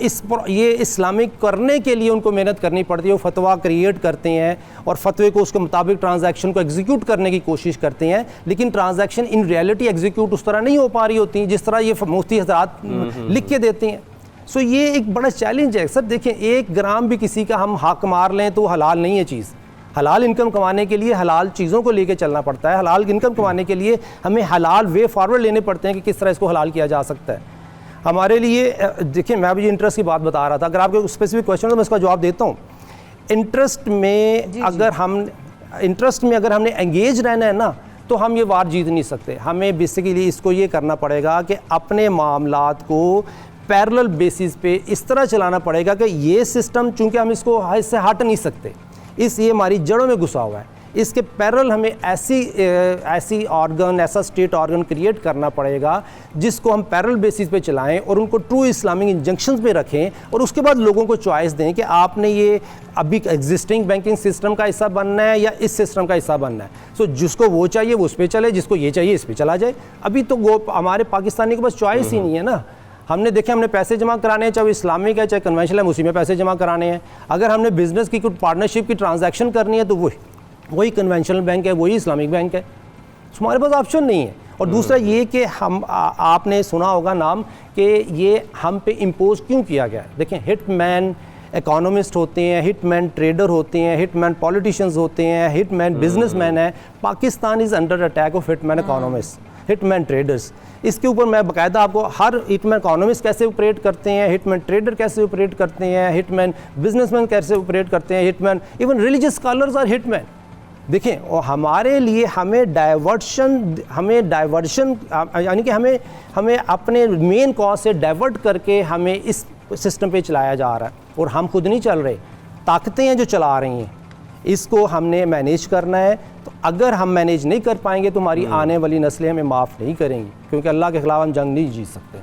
ये इस्लामिक करने के लिए उनको मेहनत करनी पड़ती है। वो फतवा क्रिएट करते हैं और फतवे को उसके मुताबिक ट्रांजैक्शन को एग्जीक्यूट करने की कोशिश करते हैं, लेकिन ट्रांजैक्शन इन रियलिटी एग्जीक्यूट उस तरह नहीं हो पा रही होती जिस तरह ये मुफ्ती हजरात लिख के देते हैं। सो ये एक बड़ा चैलेंज है सर। देखें, 1 ग्राम भी किसी का हम हक मार लें तो हलाल नहीं है चीज़। हलाल इनकम कमाने के लिए हलाल चीज़ों को लेके चलना पड़ता है। हलाल इनकम कमाने के लिए हमें हलाल वे फॉरवर्ड लेने पड़ते हैं कि किस तरह इसको हलाल किया जा सकता है। हमारे लिए देखिए, मैं अभी इंटरेस्ट की बात बता रहा था, अगर आपके स्पेसिफिक क्वेश्चन तो मैं इसका जवाब देता हूँ। इंटरेस्ट में अगर हमने एंगेज रहना है ना, तो हम ये वार जीत नहीं सकते। हमें बेसिकली इसको ये करना पड़ेगा कि अपने मामलात को पैरेलल बेसिस पे इस तरह चलाना पड़ेगा कि ये सिस्टम, चूंकि हम इससे हट नहीं सकते, ये हमारी जड़ों में घुसा हुआ है, इसके पैरेलल हमें ऐसी ऑर्गन, ऐसा स्टेट ऑर्गन क्रिएट करना पड़ेगा जिसको हम पैरेलल बेसिस पे चलाएं और उनको ट्रू इस्लामिक इंजंक्शंस पे रखें, और उसके बाद लोगों को चॉइस दें कि आपने ये अभी एग्जिस्टिंग बैंकिंग सिस्टम का हिस्सा बनना है या इस सिस्टम का हिस्सा बनना है। सो जिसको वो चाहिए वो उस पर चले, जिसको ये चाहिए इस पर चला जाए। अभी तो वो हमारे पाकिस्तानी के पास चॉइस ही नहीं है ना। हमने देखे, हमने पैसे जमा कराने हैं, चाहे इस्लामिक है चाहे कन्वेंशनल है, उसी में पैसे जमा कराने हैं। अगर हमने बिजनेस की कुछ पार्टनरशिप की ट्रांजैक्शन करनी है तो वही कन्वेंशनल बैंक है, वही इस्लामिक बैंक है। हमारे पास ऑप्शन नहीं है। और दूसरा ये कि आपने सुना होगा नाम कि ये हम पे इम्पोज क्यों किया गया है। देखें, हिटमैन इकोनॉमिस्ट होते हैं, हिटमैन ट्रेडर होते हैं, हिटमैन पॉलिटिशियंस होते हैं, हिटमैन बिजनेसमैन है। Pakistan is under attack of hitman economist, hitman traders. इसके ऊपर मैं बाकायदा आपको हर हिटमैन इकोनॉमिस्ट कैसे ऑपरेट करते हैं, हिटमैन ट्रेडर कैसे ऑपरेट करते हैं, हिटमैन बिजनेसमैन कैसे ऑपरेट करते हैं, hitman even religious scholars are hitman. देखें, और हमारे लिए हमें डाइवर्शन यानी कि हमें अपने मेन कॉज से डाइवर्ट करके हमें इस सिस्टम पे चलाया जा रहा है, और हम खुद नहीं चल रहे, ताकतें हैं जो चला रही हैं। इसको हमने मैनेज करना है। तो अगर हम मैनेज नहीं कर पाएंगे तो हमारी आने वाली नस्लें हमें माफ़ नहीं करेंगी, क्योंकि अल्लाह के ख़िलाफ़ हम जंग नहीं जीत सकते।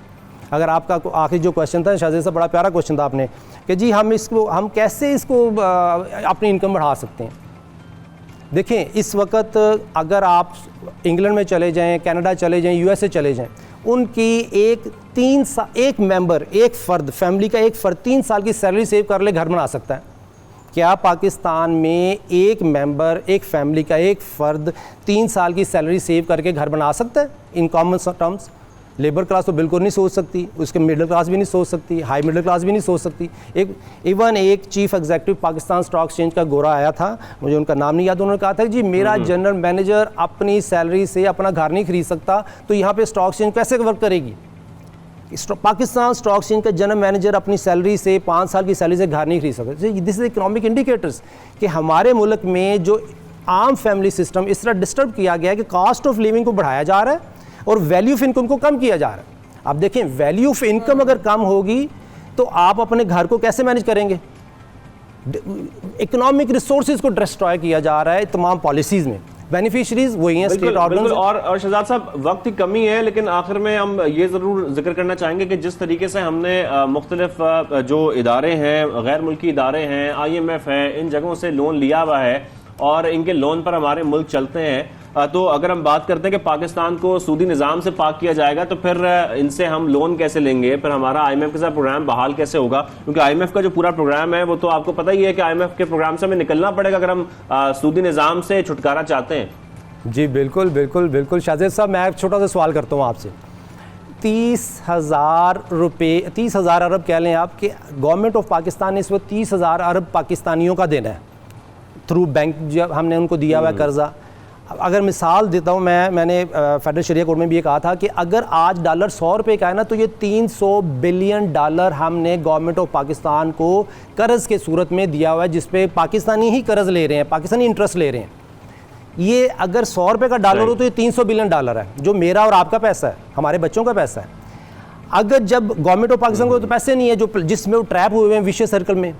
अगर आपका आखिरी जो क्वेश्चन था शाहज़ेब साहब, बड़ा प्यारा क्वेश्चन था आपने कि जी हम कैसे इसको अपनी इनकम बढ़ा सकते हैं। देखें, इस वक्त अगर आप इंग्लैंड में चले जाएं, कनाडा चले जाएं, यूएसए चले जाएं, उनकी एक मेंबर, एक फ़र्द, फैमिली का एक फ़र्द 3 साल की सैलरी सेव कर ले घर बना सकता है। क्या पाकिस्तान में एक मेंबर, एक फैमिली का एक फ़र्द 3 साल की सैलरी सेव करके घर बना सकता है in common terms? Labour class तो बिल्कुल नहीं सोच सकती, उसके मिडिल क्लास भी नहीं सोच सकती, हाई मिडिल क्लास भी नहीं सोच सकती। एक chief executive Pakistan stock exchange का गोरा आया था, मुझे उनका नाम नहीं याद, उन्होंने कहा था जी मेरा जनरल मैनेजर अपनी सैलरी से अपना घर नहीं खरीद सकता, तो यहाँ पे स्टॉक एक्सचेंज कैसे वर्क करेगी? पाकिस्तान स्टॉक एक्सचेंज का जनरल मैनेजर अपनी सैलरी से 5 साल की सैलरी से घर नहीं खरीद सकता। दिस इज इकोनॉमिक इंडिकेटर्स कि हमारे मुल्क में जो आम फैमिली सिस्टम इस तरह डिस्टर्ब किया गया है कि कॉस्ट ऑफ लिविंग को बढ़ाया जा रहा है और वैल्यू ऑफ इनकम को कम किया जा रहा है। आप देखें, वैल्यू ऑफ इनकम अगर कम होगी तो आप अपने घर को कैसे मैनेज करेंगे? इकोनॉमिक रिसोर्सेज को डिस्ट्रॉय किया जा रहा है तमाम पॉलिसीज में। बेनिफिशरीज वही हैं, स्टेट ऑर्गन्स। और शहजाद साहब, वक्त की कमी है, लेकिन आखिर में हम ये जरूर जिक्र करना चाहेंगे कि जिस तरीके से हमने मुख्तलिफ जो इदारे हैं, गैर मुल्की इदारे हैं, IMF है, इन जगहों से लोन लिया हुआ है और इनके लोन पर हमारे मुल्क चलते हैं, तो अगर हम बात करते हैं कि पाकिस्तान को सूदी निज़ाम से पाक किया जाएगा, तो फिर इनसे हम लोन कैसे लेंगे? फिर हमारा IMF के साथ प्रोग्राम बहाल कैसे होगा? क्योंकि IMF का जो पूरा प्रोग्राम है वो तो आपको पता ही है कि IMF के प्रोग्राम से हमें निकलना पड़ेगा अगर हम सूदी निज़ाम से छुटकारा चाहते हैं। जी बिल्कुल बिल्कुल बिल्कुल। शाहज़ेब साहब, मैं एक छोटा सा सवाल करता हूँ आपसे। 30,000 रुपये, 30,000 अरब कह लें आप, कि गवर्नमेंट ऑफ पाकिस्तान ने इस वक्त 30,000 अरब पाकिस्तानियों का देना है थ्रू बैंक, जब हमने उनको दिया हुआ कर्जा। अगर मिसाल देता हूँ, मैंने फेडरल शरिया कोर्ट में भी ये कहा था कि अगर आज डॉलर 100 रुपये का है ना, तो ये 300 बिलियन डॉलर हमने गवर्नमेंट ऑफ पाकिस्तान को कर्ज के सूरत में दिया हुआ है, जिसपे पाकिस्तानी ही कर्ज ले रहे हैं, पाकिस्तानी इंटरेस्ट ले रहे हैं। ये अगर 100 रुपये का डॉलर हो तो ये 300 बिलियन डॉलर है, जो मेरा और आपका पैसा है, हमारे बच्चों का पैसा है। अगर जब गवर्नमेंट ऑफ पाकिस्तान को तो पैसे नहीं है, जो जिसमें वो ट्रैप हुए हैं विशेष सर्कल में,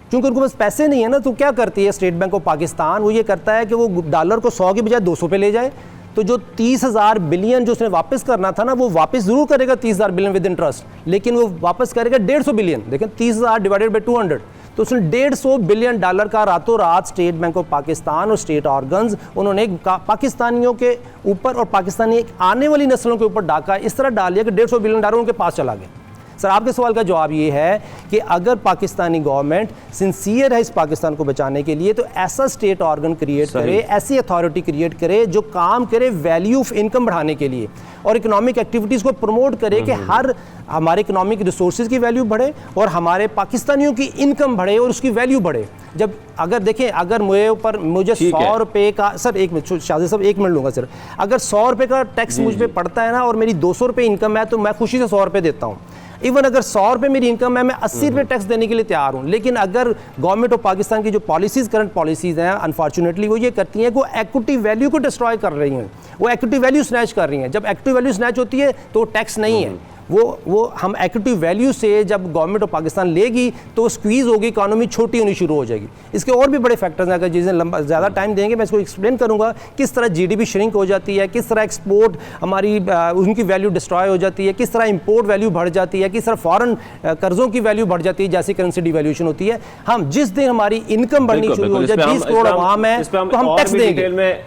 क्योंकि उनको बस पैसे नहीं है ना, तो क्या करती है स्टेट बैंक ऑफ पाकिस्तान? वो ये करता है कि वो डॉलर को 100 के बजाय 200 पे ले जाए, तो जो 30,000 बिलियन जो उसने वापस करना था ना, वो वापस जरूर करेगा 30,000 बिलियन विद इंटरेस्ट, लेकिन वो वापस करेगा 150 बिलियन। देखें, 30,000 डिवाइडेड बाई 200, तो उसने 150 बिलियन डॉलर का रातों रात स्टेट बैंक ऑफ पाकिस्तान और स्टेट ऑर्गन्स उन्होंने पाकिस्तानियों के ऊपर और पाकिस्तानी आने वाली नस्लों के ऊपर डाका इस तरह डाल दिया कि 150 बिलियन डॉलर उनके पास चला गया। सर, आपके सवाल का जवाब ये है कि अगर पाकिस्तानी गवर्नमेंट सिंसियर है इस पाकिस्तान को बचाने के लिए तो ऐसा स्टेट ऑर्गन क्रिएट करे, ऐसी अथॉरिटी क्रिएट करे जो काम करे वैल्यू ऑफ इनकम बढ़ाने के लिए और इकोनॉमिक एक्टिविटीज़ को प्रमोट करे कि हर हमारे इकोनॉमिक रिसोर्सेज की वैल्यू बढ़े और हमारे पाकिस्तानियों की इनकम बढ़े और उसकी वैल्यू बढ़े। जब अगर देखें, अगर मुझे 100 रुपये का, सर एक मिनट शादी साहब, 1 मिनट लूँगा सर, अगर 100 रुपये का टैक्स मुझ पर पड़ता है ना और मेरी 200 रुपये इनकम है तो मैं खुशी से 100 रुपये देता हूँ। इवन अगर 100 रुपये मेरी इनकम है, मैं 80 रुपये टैक्स देने के लिए तैयार हूँ। लेकिन अगर गवर्नमेंट ऑफ पाकिस्तान की जो पॉलिसीज़, करंट पॉलिसीज़ हैं, अनफॉर्चुनेटली वो ये करती हैं कि वो इक्विटी वैल्यू को डिस्ट्रॉय कर रही हैं, वो इक्विटी वैल्यू स्नैच कर रही हैं। जब इक्विटी वैल्यू स्नैच होती है तो टैक्स नहीं है, वो हम इक्विटी वैल्यू से जब गवर्नमेंट ऑफ पाकिस्तान लेगी तो स्क्वीज़ होगी, इकोनॉमी छोटी होनी शुरू हो जाएगी। इसके और भी बड़े फैक्टर्स हैं, अगर जिसे लंबा ज़्यादा टाइम देंगे मैं इसको एक्सप्लेन करूँगा किस तरह जीडीपी श्रिंक हो जाती है, किस तरह एक्सपोर्ट हमारी उनकी वैल्यू डिस्ट्रॉय हो जाती है, किस तरह इंपोर्ट वैल्यू बढ़ जाती है, किस तरह फॉरेन कर्ज़ों की वैल्यू बढ़ जाती है जैसे करेंसी डिवैल्यूएशन होती है। हम जिस दिन हमारी इनकम बढ़नी शुरू हो जाए, 20 करोड़ आवाम है तो हम टैक्स देंगे।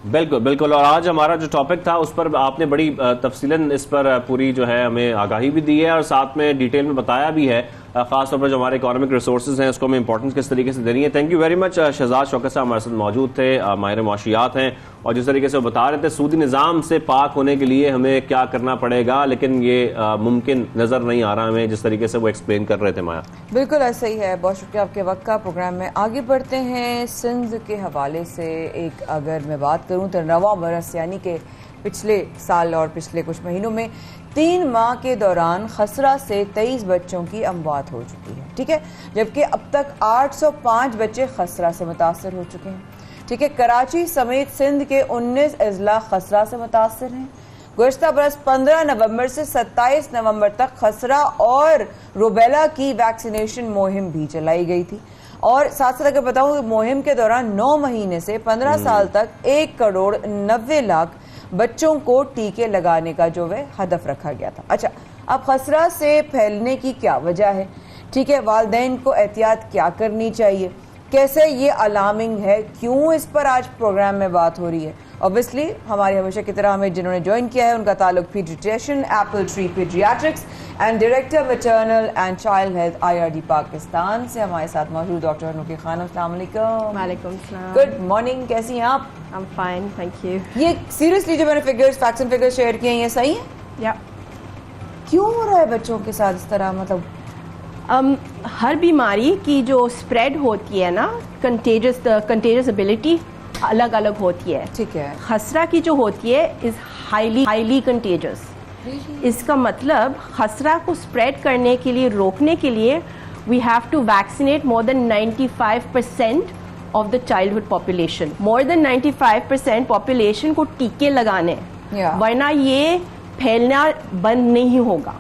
बिल्कुल बिल्कुल। और आज हमारा जो टॉपिक था उस पर आपने बड़ी तफसीलन इस पर पूरी जो है हमें आगाही भी दी है और साथ में डिटेल में बताया भी है, खासतौर पर जो हमारे इकोनॉमिक रिसोर्सेज हैं उसको हमें इंपॉर्टेंस किस तरीके से देनी है। Thank you very much. Shahzad Shaukat साहब हमारे साथ मौजूद थे, माहिर मुआशियात हैं, और जिस तरीके से वो बता रहे थे सूदी निज़ाम से पाक होने के लिए हमें क्या करना पड़ेगा, लेकिन ये मुमकिन नज़र नहीं आ रहा हमें, जिस तरीके से वो एक्सप्लेन कर रहे थे। माया बिल्कुल ऐसा ही है। बहुत शुक्रिया आपके वक्त का। प्रोग्राम में आगे बढ़ते हैं। सिंध के हवाले से एक अगर मैं बात करूँ तो 9वां बरस यानी कि पिछले साल और पिछले कुछ महीनों में 3 माह के दौरान खसरा से 23 बच्चों की अमवात हो चुकी है, ठीक है, जबकि अब तक 805 बच्चे खसरा से मुतासर हो चुके हैं, ठीक है। कराची समेत सिंध के 19 अजला खसरा से मुतासर हैं। गुज़श्ता बरस 15 नवंबर से 27 नवंबर तक खसरा और रुबेला की वैक्सीनेशन मुहिम भी चलाई गई थी। और साथ साथ अगर बताऊं, मुहिम के दौरान 9 महीने से 15 साल तक 1 करोड़ 90 लाख बच्चों को टीके लगाने का जो है हदफ रखा गया था। अच्छा, अब खसरा से फैलने की क्या वजह है, ठीक है, वालिदैन को एहतियात क्या करनी चाहिए, कैसे ये अलार्मिंग है, क्यों इस पर आज प्रोग्राम में बात हो रही है। ऑब्वियसली हमारी हमेशा की तरह हमें जिन्होंने ज्वाइन किया है उनका ताल्लुक paediatrician, Apple tree paediatrics and director maternal and child health IRD Pakistan से। हमारे साथ मौजूद डॉक्टर अनूकी खान। अस्सलाम वालेकुम। वालेकुम सलाम। गुड मॉर्निंग, कैसी हैं आप? I'm fine, thank you. ये सीरियसली जो मैंने फैक्ट्स एंड फिगर्स शेयर किए हैं ये सही है? या क्यों हो रहा है बच्चों के साथ इस तरह? मतलब हर बीमारी की जो स्प्रेड होती है ना, कंटेजियस एबिलिटी अलग अलग होती है, ठीक है। खसरा की जो होती है इज हाईली कंटेजियस। इसका मतलब खसरा को स्प्रेड करने के लिए, रोकने के लिए we have to vaccinate more than 95% of the childhood population. More than 95% population को टीके लगाने, वरना ये फैलना बंद नहीं होगा।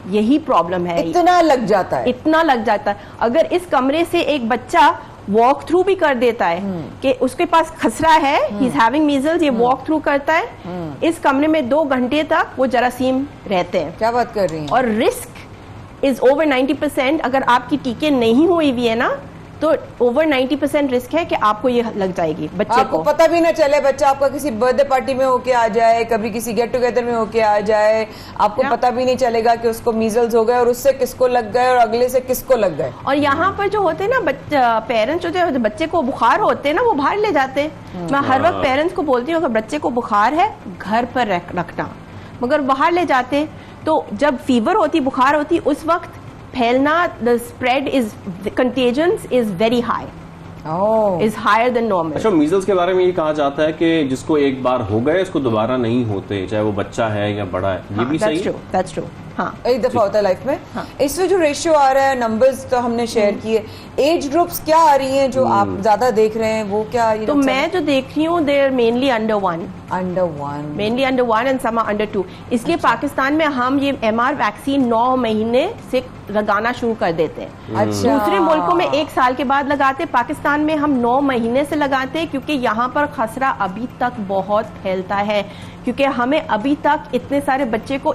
यही प्रॉब्लम है। इतना लग जाता है, इतना लग जाता है। अगर इस कमरे से एक बच्चा वॉक थ्रू भी कर देता है कि उसके पास खसरा है, ही इज हैविंग मीजल्स, ये वॉक थ्रू करता है, इस कमरे में 2 घंटे तक वो जरासीम रहते हैं। क्या बात कर रही हैं? और रिस्क इज ओवर 90%। अगर आपकी टीके नहीं हुई हुई है ना तो ओवर 90% रिस्क है कि आपको ये लग जाएगी। बच्चे आपको को पता भी ना चले, बच्चा आपका किसी बर्थडे पार्टी में होके आ जाए, कभी किसी गेट टुगेदर में होके आ जाए, आपको पता भी नहीं चलेगा कि उसको मीजल्स हो गए और उससे किसको लग गए और अगले से किसको लग गए। और यहाँ पर जो होते हैं ना पेरेंट्स जो बच्चे को बुखार होते हैं ना वो बाहर ले जाते हैं। मैं हर वक्त पेरेंट्स को बोलती हूँ अगर बच्चे को बुखार है घर पर रखना, मगर बाहर ले जाते तो जब फीवर होती, बुखार होती, उस वक्त फैलना, the spread is, the contagion is very high, is higher than normal. अच्छा, मीजल्स के बारे में ये कहा जाता है कि जिसको एक बार हो गए उसको दोबारा नहीं होते, चाहे वो बच्चा है या बड़ा है। ये भी सही है? That's true. हाँ, एक दफा होता है लाइफ में। हाँ। इसमें जो रेशियो आ रहा है, नंबर्स तो हमने शेयर किए, एज ग्रुप्स क्या आ रही हैं जो आप ज्यादा देख रहे हैं, वो क्या? तो मैं जो देख रही हूँ they are mainly under 1, mainly under 1 and some are under 2। इसलिए पाकिस्तान में हम ये MR वैक्सीन 9 महीने से लगाना शुरू कर देते हैं। अच्छा। दूसरे मुल्कों में 1 साल के बाद लगाते, पाकिस्तान में हम 9 महीने से लगाते हैं क्योंकि यहाँ पर खसरा अभी तक बहुत फैलता है, क्योंकि हमें अभी तक इतने सारे बच्चे को,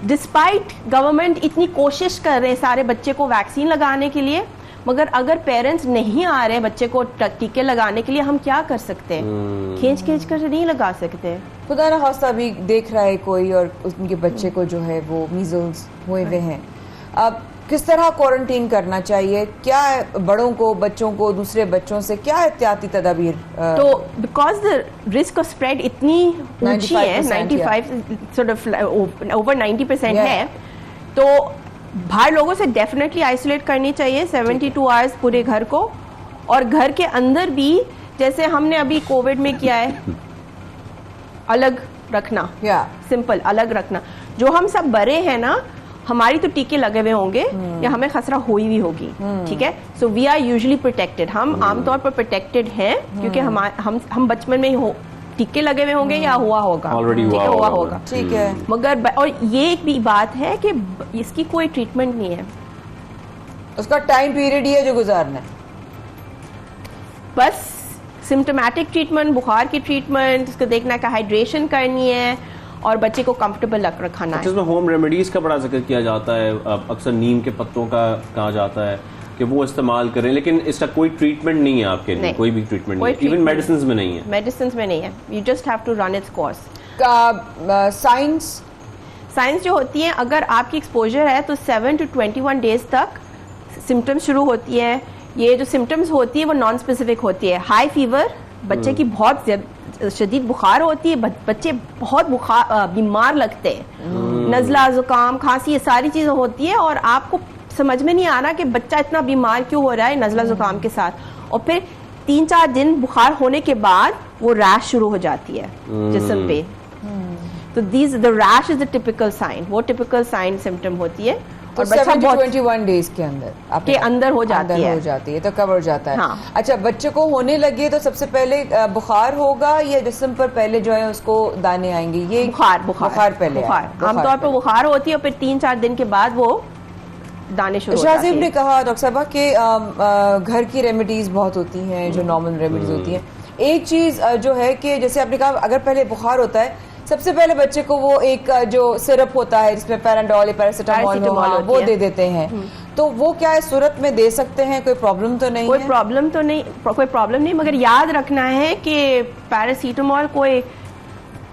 डिस्पाइट गवर्नमेंट इतनी कोशिश कर रहे हैं सारे बच्चे को वैक्सीन लगाने के लिए, मगर अगर पेरेंट्स नहीं आ रहे बच्चे को टीके लगाने के लिए, हम क्या कर सकते हैं? खींच कर नहीं लगा सकते। खुदा न खास्ता अभी देख रहा है कोई और उनके बच्चे को जो है वो मीजल्स हुए हुए हैं, अब किस तरह क्वारंटीन करना चाहिए, क्या बड़ों को, बच्चों को दूसरे बच्चों से क्या एहतियाती तदाबीर? तो because the risk of spread इतनी ऊंची है, 95 sort of over 90% है, तो बाहर लोगों से डेफिनेटली आइसोलेट करनी चाहिए 72 आवर्स पूरे घर को, और घर के अंदर भी जैसे हमने अभी कोविड में किया है, अलग रखना, सिंपल अलग रखना। जो हम सब बड़े हैं ना, हमारी तो टीके लगे हुए होंगे या हमें खसरा हुई भी होगी, ठीक है। So we are usually protected, हम आमतौर पर प्रोटेक्टेड हैं क्योंकि हम बचपन में ही टीके लगे हुए होंगे या हुआ होगा, हुआ होगा, ठीक है। मगर और ये एक भी बात है कि इसकी कोई ट्रीटमेंट नहीं है, उसका टाइम पीरियड ही है जो गुजारना है, बस सिम्टोमेटिक ट्रीटमेंट, बुखार की ट्रीटमेंट, उसको देखना है कि हाइड्रेशन करनी है और बच्चे को कंफर्टेबल रखना है। इसमें होम रेमेडीज का बड़ा जिक्र किया जाता है, अक्सर नीम के पत्तों का कहा जाता है कि वो इस्तेमाल करें, लेकिन इसका कोई ट्रीटमेंट नहीं है आपके लिए, कोई भी ट्रीटमेंट नहीं, इवन मेडिसिन में नहीं है, मेडिसिन में नहीं है, you just have to run its course. Science जो होती है, अगर आपकी एक्सपोजर है तो 7 to 21 डेज तक सिम्टम्स शुरू होती है। ये जो सिम्टम्स होती है वो नॉन स्पेसिफिक होती है। हाई फीवर, बच्चे की बहुत शदीद बुखार होती है, बच्चे बहुत बीमार लगते हैं, नज़ला, जुकाम, खांसी, ये सारी चीज़ें होती है और आपको समझ में नहीं आ रहा कि बच्चा इतना बीमार क्यों हो रहा है नज़ला जुकाम के साथ। और फिर 3-4 दिन बुखार होने के बाद वो रैश शुरू हो जाती है जिस्म पे। तो the rash is the typical sign, वो टिपिकल साइन सिम्टम होती है। और बच्चा 21 डेज के अंदर हो जाती है तो कवर हो जाता है। हाँ। अच्छा, बच्चे को होने लगे तो सबसे पहले बुखार होगा या जिस्म पर पहले जो है उसको दाने आएंगे? ये बुखार पहले आमतौर पर बुखार होती है और फिर 3-4 दिन के बाद वो दाने शुरू हो जाते हैं। शाहज़ेब ने कहा डॉक्टर साहबा कि घर की रेमेडीज बहुत होती हैं, जो नॉर्मल रेमेडीज होती हैं। एक चीज जो है कि जैसे आपने कहा, अगर पहले बुखार होता है सबसे पहले बच्चे को वो एक जो सिरप होता है जिसमें पैराडोल या पैरासिटामोल वो दे देते हैं, तो वो क्या है सूरत में दे सकते हैं? कोई प्रॉब्लम तो नहीं? कोई प्रॉब्लम नहीं, मगर याद रखना है कि पैरासीटामोल कोई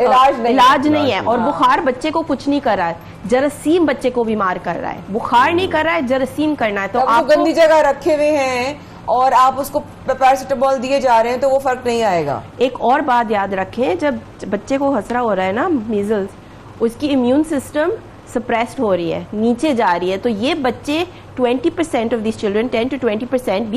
इलाज नहीं है। और बुखार बच्चे को कुछ नहीं कर रहा है, जरासीम बच्चे को बीमार कर रहा है, बुखार नहीं कर रहा है, जरासीम करना है। तो आप गंदी जगह रखे हुए हैं और आप उसको पैरासिटामोल दिए जा रहे हैं तो वो फर्क नहीं आएगा। एक और बात याद रखें, जब बच्चे को खसरा हो रहा है ना, मीजल्स, उसकी इम्यून सिस्टम सप्रेस्ड हो रही है, नीचे जा रही है। तो ये बच्चे 20% ऑफ दिस चिल्ड्रन, 10 to 20%,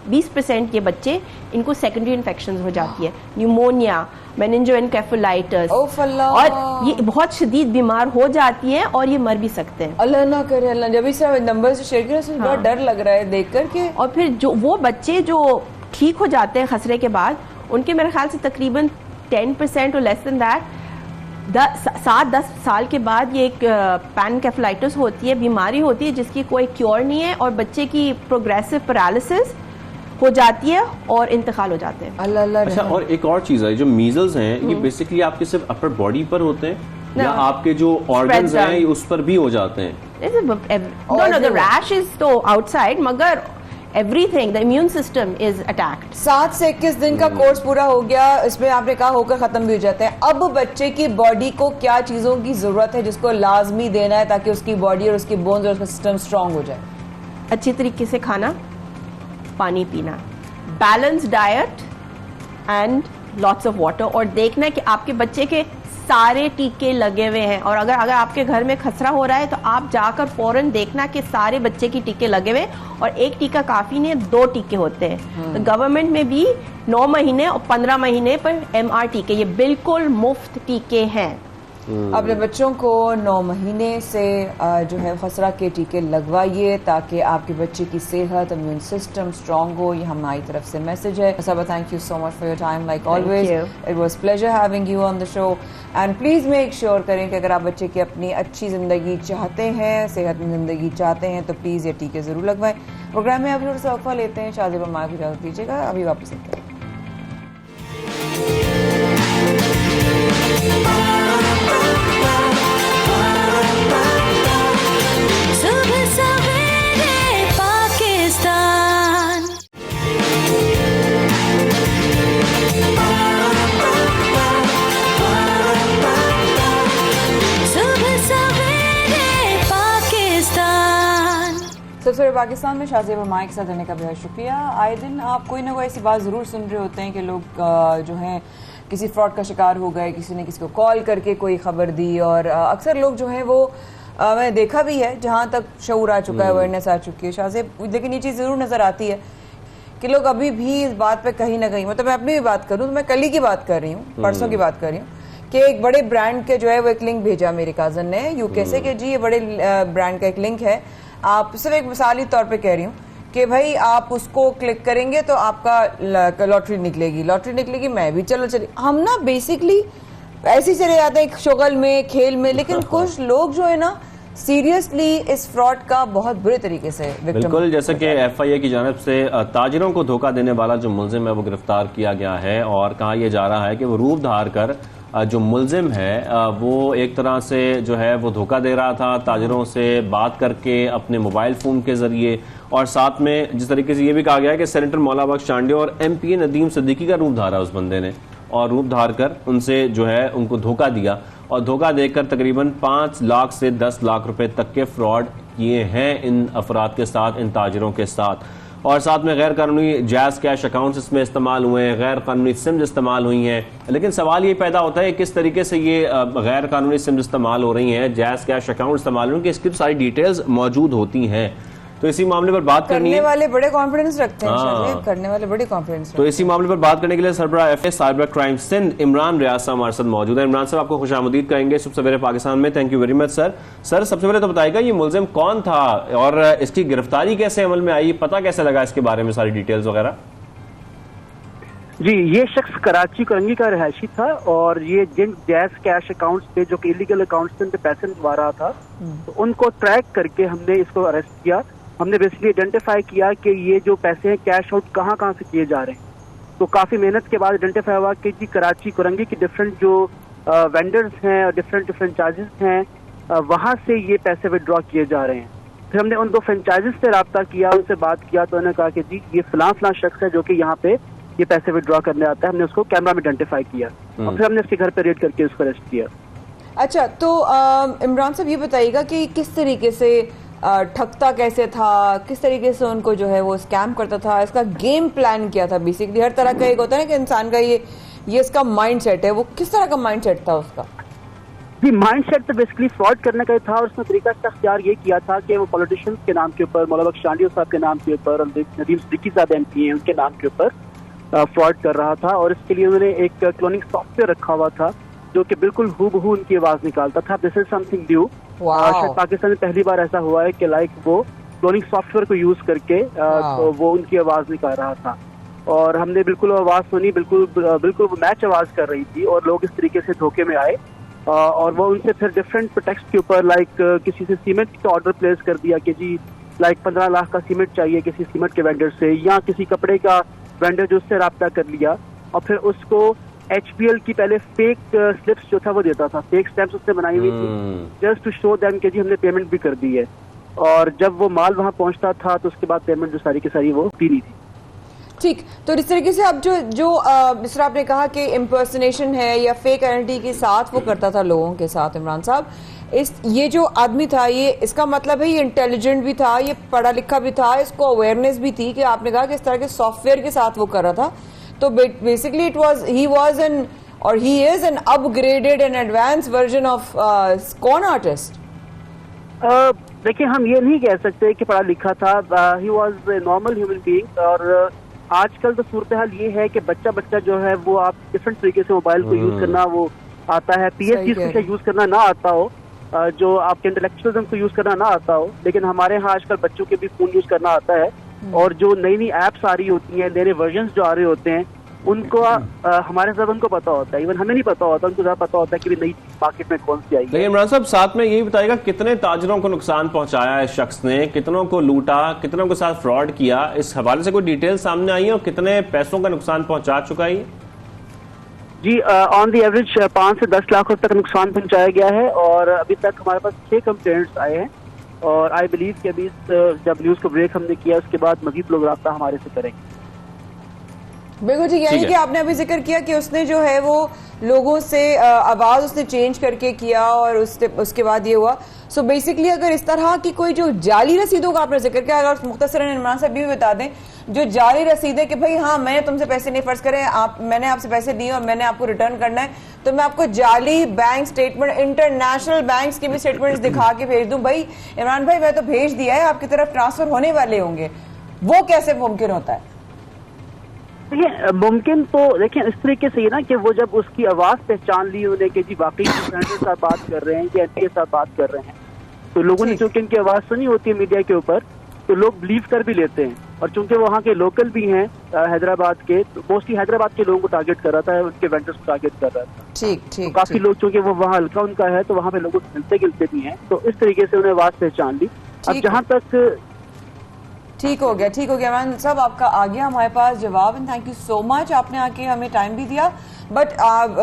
20% ये बच्चे, इनको सेकेंडरी इन्फेक्शन हो जाती है, न्यूमोनिया, मेनिंजोएन्केफेलाइटिस, और ये बहुत शदीद बीमार हो जाती है और ये मर भी सकते हैं। अल्लाह ना करे, अल्लाह। जब इस नंबर से शेयर किया बड़ा डर लग रहा है देख करके। और फिर जो वो बच्चे जो ठीक हो जाते हैं खसरे के बाद, उनके मेरे ख्याल से तकरीबन 10% और लेस देन दैट 7-10 साल के बाद ये एक पैनकेफेलाइटिस होती है, बीमारी होती है जिसकी कोई क्योर नहीं है, और बच्चे की प्रोग्रेसिव पैरालिसिस हो जाती है और इंतकाल हो जाते हैं। अल्लाह। अच्छा, और एक और चीज है, जो मीजल्स हैं ये बेसिकली आपके सिर्फ अपर बॉडी पर होते हैं या आपके जो ऑर्गन्स हैं उस पर भी हो जाते हैं? No, the rash is तो आउटसाइड, मगर everything, the immune system is attacked. 7 से 21 दिन का कोर्स पूरा हो गया, इसमें आपने कहा होकर खत्म भी हो जाते हैं। अब बच्चे की बॉडी को क्या चीजों की जरूरत है जिसको लाजमी देना है ताकि उसकी बॉडी और उसकी बोन्स और उसका सिस्टम स्ट्रांग हो जाए? अच्छी तरीके से खाना, पानी पीना, balance diet and lots of water, और देखना है कि आपके बच्चे के सारे टीके लगे हुए हैं। और अगर आपके घर में खसरा हो रहा है तो आप जाकर फौरन देखना कि सारे बच्चे की टीके लगे हुए, और एक टीका काफी नहीं, 2 टीके होते हैं। तो गवर्नमेंट में भी 9 महीने और 15 महीने पर MR टीके, ये बिल्कुल मुफ्त टीके हैं। अपने बच्चों को 9 महीने से जो है खसरा के टीके लगवाइए ताकि आपके बच्चे की सेहत, इम्यून सिस्टम स्ट्रांग हो। ये हमारी तरफ से मैसेज है। Saba, thank you so much for your time, like always. It was pleasure having you on the show, and please make sure करें कि अगर आप बच्चे की अपनी अच्छी जिंदगी चाहते हैं, सेहतमंद जिंदगी चाहते हैं, तो प्लीज ये टीके जरूर लगवाएं। प्रोग्राम में अभी थोड़ा सा वक्फा लेते हैं, शाहज़ेब अम्मा की इजाजत दीजिएगा, अभी वापस आते हैं। सबसे पहले पाकिस्तान में शाहजेब हमारे के साथ रहने का बेहद शुक्रिया। आए दिन आप कोई ना कोई ऐसी बात ज़रूर सुन रहे होते हैं कि लोग जो हैं किसी फ्रॉड का शिकार हो गए, किसी ने किसी को कॉल करके कोई खबर दी, और अक्सर लोग जो हैं वो मैंने देखा भी है जहाँ तक शऊर आ चुका है, अवेयरनेस आ चुकी है शाहजेब, लेकिन ये चीज़ ज़रूर नज़र आती है कि लोग अभी भी इस बात पे कहीं ना कहीं, मतलब मैं अपनी भी बात करूँ तो मैं कल ही की बात कर रही हूँ, परसों की बात कर रही हूँ कि एक बड़े ब्रांड के जो है वो एक लिंक भेजा मेरे कज़न ने यूके से कि जी ये बड़े ब्रांड का एक लिंक है, आप सिर्फ एक मिसाली तौर पे कह रही हूँ कि भाई आप उसको क्लिक करेंगे तो आपका लॉटरी निकलेगी, मैं भी चलो चलिए, हम ना बेसिकली ऐसे ही चले जाते हैं शुगल में, खेल में, लेकिन कुछ लोग जो है ना सीरियसली इस फ्रॉड का बहुत बुरे तरीके से बिल्कुल, जैसे कि FIA की जानिब से ताजिरों को धोखा देने वाला जो मुलजिम है वो गिरफ्तार किया गया है, और कहा यह जा रहा है कि वो रूप धार कर जो मुलजिम है वो एक तरह से जो है वो धोखा दे रहा था ताजिरों से बात करके अपने मोबाइल फ़ोन के ज़रिए, और साथ में जिस तरीके से ये भी कहा गया है कि सेनेटर मौला बख्श चांडिया और MPA नदीम सिद्दीकी का रूप धारा उस बंदे ने, और रूप धार कर उनसे जो है उनको धोखा दिया, और धोखा देकर तकरीबन 5 लाख से 10 लाख रुपए तक के फ्रॉड किए हैं इन अफराद के साथ, इन ताजिरों के साथ। और साथ में गैर कानूनी जैज़ कैश अकाउंट्स इसमें इस्तेमाल हुए हैं, गैर कानूनी सिम्स इस्तेमाल हुई हैं, लेकिन सवाल ये पैदा होता है किस तरीके से ये गैर कानूनी सिम्स इस्तेमाल हो रही हैं, जैज़ कैश अकाउंट इस्तेमाल हो रही हैं, इसकी सारी डिटेल्स मौजूद होती हैं। तो इसी मामले पर बात करनी है, वाले बड़े कॉन्फिडेंस रखते हैं, करने वाले बड़े कॉन्फिडेंस रखते हैं। तो इसी मामले पर बात करने के लिए सरबराह FA cyber crime Sindh Imran रियासा हमारे साथ मौजूद है। इमरान साहब आपको खुशामदीद कहेंगे सुबह सवेरे पाकिस्तान में, thank you very much sir. Sir सबसे पहले तो बताइएगा ये मुलजिम कौन था और इसकी गिरफ्तारी कैसे अमल में आई, पता कैसे लगा इसके बारे में, सारी डिटेल्स वगैरह? जी, ये शख्स कराची करंगी का रहायशी था, और ये जिन जैज़ कैश अकाउंट्स पे जो कि इलीगल अकाउंट्स पे पैसे डलवा रहा था, तो उनको ट्रैक करके हमने इसको अरेस्ट किया। हमने बेसिकली आइडेंटिफाई किया कि ये जो पैसे हैं कैश आउट कहाँ कहाँ से किए जा रहे हैं। तो काफ़ी मेहनत के बाद आइडेंटिफाई हुआ कि जी कराची कुरंगी की डिफरेंट जो वेंडर्स हैं और डिफरेंट फ्रेंचाइजेस हैं, वहाँ से ये पैसे विड्रॉ किए जा रहे हैं। फिर हमने उन 2 फ्रेंचाइजेस से रब्ता किया, उनसे बात किया, तो उन्होंने कहा कि जी ये फलां शख्स है जो कि यहाँ पे ये पैसे विड्रॉ करने आता है। हमने उसको कैमरा में आइडेंटिफाई किया और फिर हमने उसके घर पे रेड करके उसको अरेस्ट किया। अच्छा, तो इमरान साहब ये बताइएगा कि किस तरीके से ठगता कैसे था, किस तरीके से उनको जो है वो स्कैम करता था, इसका गेम प्लान क्या था? बेसिकली हर तरह का एक होता है ना कि इंसान का ये इसका माइंड सेट है, वो किस तरह का माइंड सेट था उसका? जी, माइंड सेट तो बेसिकली फ्रॉड करने का ही था, और उसने तरीका से अख्तियार ये किया था कि वो पॉलिटिशियंस के नाम के ऊपर, मौला बख्श चांडिया साहब के नाम के ऊपर और नदीम सिद्दीकी साहब MP हैं उनके नाम के ऊपर फ्रॉड कर रहा था। और इसके लिए उन्होंने एक क्लोनिंग सॉफ्टवेयर रखा हुआ था जो कि बिल्कुल हूबहू उनकी आवाज निकालता था। दिस इज समथिंग न्यू, शायद पाकिस्तान में पहली बार ऐसा हुआ है कि लाइक वो क्लोनिंग सॉफ्टवेयर को यूज करके तो वो उनकी आवाज निकाल रहा था, और हमने बिल्कुल आवाज सुनी, बिल्कुल वो मैच आवाज कर रही थी, और लोग इस तरीके से धोखे में आए, और वो उनसे फिर डिफरेंट प्रोटेक्ट के ऊपर लाइक किसी से सीमेंट का ऑर्डर प्लेस कर दिया कि जी लाइक 15 लाख का सीमेंट चाहिए किसी सीमेंट के वेंडर से, या किसी कपड़े का वेंडर जो उससे रब्ता कर लिया, और फिर उसको HBL की पहले फेक स्लिप्स जो था वो देता था, फेक स्टैम्प्स उसने बनाई हुई थी जस्ट टू शो देम कि जी हमने पेमेंट भी कर दी है, और जब वो माल वहां पहुंचता था तो उसके बाद पेमेंट जो सारी की सारी वो पीनी थी। ठीक, तो इस तरीके से अब जो जिस तरह आपने कहा कि इम्पर्सनेशन है या फेक आइडेंटिटी के साथ वो करता था लोगों के साथ, इमरान साहब ये जो आदमी था, ये इसका मतलब है ये इंटेलिजेंट भी था, ये पढ़ा लिखा भी था, इसको अवेयरनेस भी थी कि आपने कहा कि इस तरह के सॉफ्टवेयर के साथ वो कर रहा था, तो बेसिकली ही वाज एन और he is an upgraded and advance version of cone artist. देखिए, हम ये नहीं कह सकते कि पढ़ा लिखा था, he was a normal human being, और आजकल तो सूरत हाल ये है कि बच्चा जो है वो आप डिफरेंट तरीके से मोबाइल को यूज करना वो आता है, PhD को यूज करना ना आता हो, जो आपके इंटेलेक्चुअलिज्म को यूज करना ना आता हो, लेकिन हमारे यहाँ आजकल बच्चों के भी फोन यूज करना आता है, और जो नई ऐप्स आ रही होती हैं, नए वर्जन जो आ रहे होते हैं, उनको हमारे साथ उनको पता होता है, इवन हमें नहीं पता होता, उनको ज्यादा पता होता है कि नई मार्केट में कौन सी आई है। लेकिन इमरान साहब साथ में यही बताएगा कितने ताजरों को नुकसान पहुंचाया इस शख्स ने, कितनों को लूटा, कितनों के साथ फ्रॉड किया, इस हवाले से कोई डिटेल सामने आई है, और कितने पैसों का नुकसान पहुंचा चुका है? जी, ऑन द एवरेज 5 से 10 लाख रुपए तक नुकसान पहुंचाया गया है, और अभी तक हमारे पास 6 कंप्लेंट्स आए हैं, और आई बिलीव कि अभी जब न्यूज को ब्रेक हमने किया उसके बाद मजीद लोग राब्ता हमारे से करेंगे। बिल्कुल ठीक, यानी कि आपने अभी जिक्र किया कि उसने जो है वो लोगों से आवाज उसने चेंज करके किया और उसके बाद ये हुआ। सो बेसिकली अगर इस तरह की कोई जो जाली रसीदों का आपने जिक्र किया, अगर मुख्तसरन इमरान साहब भी बता दें जो जाली रसीदें कि भाई हाँ मैंने तुमसे पैसे नहीं, फर्ज करें मैंने आपसे पैसे दिए और मैंने आपको रिटर्न करना है, तो मैं आपको जाली बैंक स्टेटमेंट, इंटरनेशनल बैंक्स की भी स्टेटमेंट्स दिखा के भेज दूं, भाई इमरान भाई मैं तो भेज दिया है, आपकी तरफ ट्रांसफर होने वाले होंगे, वो कैसे मुमकिन होता है? देखिए मुमकिन तो देखिए इस तरीके से ही ना कि वो जब उसकी आवाज पहचान ली उन्हें कि जी वाकई सेनेटर साहब बात कर रहे हैं कि एमपी साहब बात कर रहे हैं, तो लोगों ने चूंकि इनकी आवाज सुनी होती है मीडिया के ऊपर, तो लोग बिलीव कर भी लेते हैं। और चूंकि वहाँ के लोकल भी हैं हैदराबाद के, तो मोस्टली हैदराबाद के लोगों को टारगेट कर रहा था, उनके वेंडर्स को टारगेट कर रहा था। ठीक ठीक, तो काफी लोग चूंकि वो वहाँ हल्का उनका है तो वहाँ पे लोग मिलते गिलते भी हैं, तो इस तरीके से उन्हें आवाज पहचान ली। अब जहाँ तक ठीक हो गया इमरान साहब, आपका आ गया हमारे पास जवाब, and thank you so much, आपने आके हमें टाइम भी दिया। बट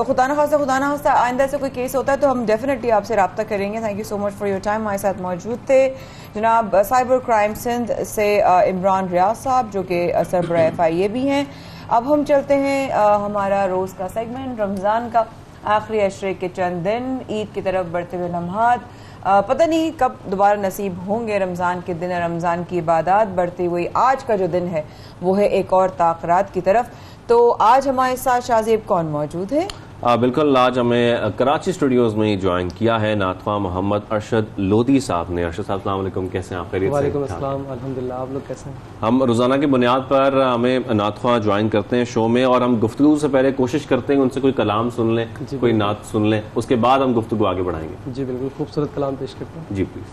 खुदा ना खास्ता आइंदा से कोई केस होता है तो हम डेफिनेटली आपसे रब्ता करेंगे। Thank you so much for your time. हमारे साथ मौजूद थे जनाब साइबर क्राइम सिंध से इमरान रियाज साहब जो कि सरबराह FIA भी हैं। अब हम चलते हैं हमारा रोज़ का सेगमेंट, रमज़ान का आखिरी अशरे के चंद दिन, ईद की तरफ बढ़ते हुए लम्हात, पता नहीं कब दोबारा नसीब होंगे रमज़ान के दिन, रमज़ान की इबादत बढ़ती हुई। आज का जो दिन है वो है एक और ताक़रात की तरफ। तो आज हमारे साथ शाहज़ेब कौन मौजूद है? बिल्कुल, आज हमें कराची स्टूडियोज़ में ही ज्वाइन किया है नातवा मोहम्मद अरशद लोधी साहब ने। अरशद साहब अस्सलाम वालेकुम, कैसे हैं आप? खैरियत से? वालेकुम अस्सलाम, अल्हम्दुलिल्लाह, आप लोग कैसे हैं? हम रोज़ाना की बुनियाद पर हमें नातवा ज्वाइन करते हैं शो में, और हम गुफ्तगू से पहले कोशिश करते हैं उनसे कोई कलाम सुन लें, कोई नात सुन लें, उसके बाद हम गुफ्तगू आगे बढ़ाएंगे। जी बिल्कुल, खूबसूरत कलाम पेश करते हैं। जी प्लीज़।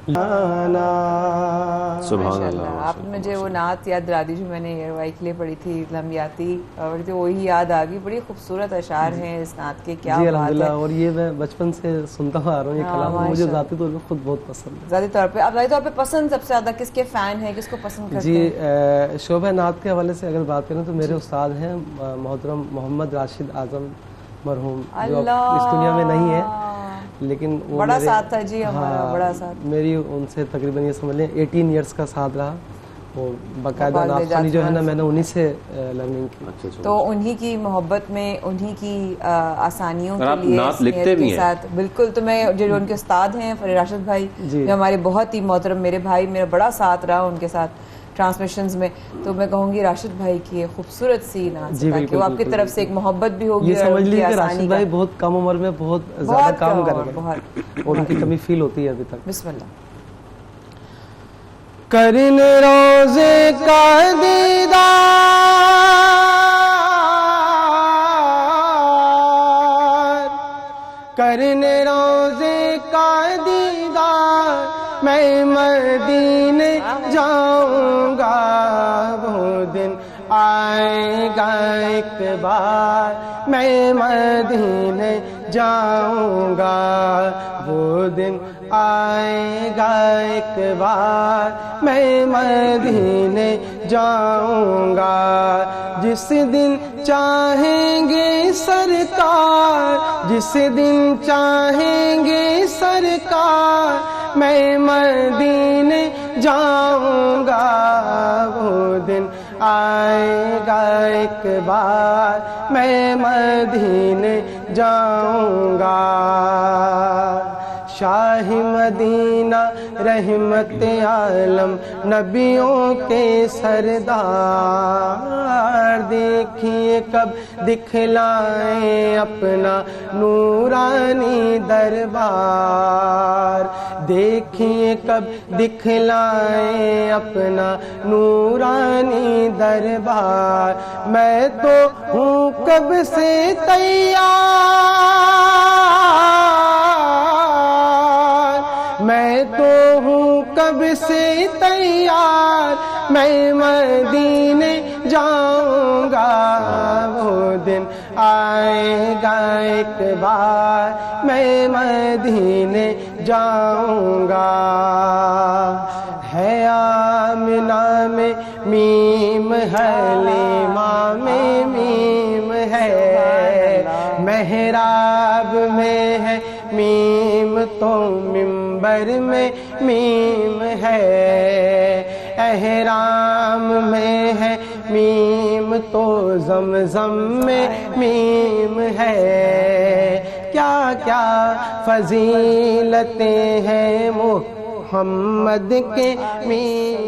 सुभान अल्लाह, आपने मुझे वो नात याद दिला दी जो मैंने एयरवाई के लिए पढ़ी थी, लम्बियाती, और तो वही याद आ गई। बड़ी खूबसूरत अशार हैं इस नात के, क्या बात है। और ये मैं बचपन से सुनता आ रहा हूँ, ये कलाम मुझे ज़ाती तौर पे खुद बहुत पसंद है। ज़ाती तौर पे आप ज़ाती तौर पे पसंद सबसे ज़्यादा किसके फ़ैन हैं, किसको पसंद करते हैं? जी शोभा नात के हवाले से अगर बात करें तो मेरे उस्ताद हैं मोहतरम मोहम्मद राशिद आज़म मरहूम, जो इस दुनिया में नहीं है, लेकिन वो बड़ा साथ था जी हमारा, बड़ा साथ। मेरी उनसे तकरीबन ये समझ लें 18 इयर्स का साथ रहा। वो बाकायदा नात जो है ना मैंने उन्हीं से लर्निंग की। तो उन्हीं की मोहब्बत में, उन्हीं की आसानियों के लिए नात लिखते भी हैं। साथ बिल्कुल। तो मैं जो उनके उस्ताद हैं फरीद राशिद भाई, जो हमारे बहुत ही मोहतरम मेरे भाई, मेरा बड़ा साथ रहा उनके साथ ट्रांसमिशंस में, तो मैं कहूँगी राशिद भाई की खूबसूरत सी नात, ताकि वो आपकी तरफ से एक मोहब्बत भी होगी। ये समझ लीजिए कि राशिद भाई बहुत कम उम्र में बहुत ज्यादा काम कर रहे हैं और उनकी कमी फील होती है अभी तक। बिस्मिल्लाह। करने रोज़े का दीदार, करने रोज़े का दीदार, मैं मदीने जाऊंगा, वो दिन आएगा एक बार, मैं मदीने जाऊंगा, वो दिन आएगा एक बार, मैं मदीने जाऊंगा, जिस दिन चाहेंगे सरकार, जिस दिन चाहेंगे सरकार, मैं मदीने जाऊंगा, वो दिन आएगा एक बार, मैं मदीने जाऊंगा। शाही मदीना रहमत आलम नबियों के सरदार, देखिए कब दिखलाए अपना नूरानी दरबार, देखिए कब दिखलाए अपना नूरानी दरबार, मैं तो हूँ कब से तैयार, मैं तो हूँ कब से तैयार, मैं मदीने जाऊंगा, वो दिन आएगा एक बार, मैं मदीने जाऊंगा। है आमिना में मीम है, लीमा में मीम है, मेहराब में है मीम, तो मिंबर में मीम है, एहराम में है मीम तो ज़मज़म में मीम है। क्या क्या फजीलतें हैं मोहम्मद के मीम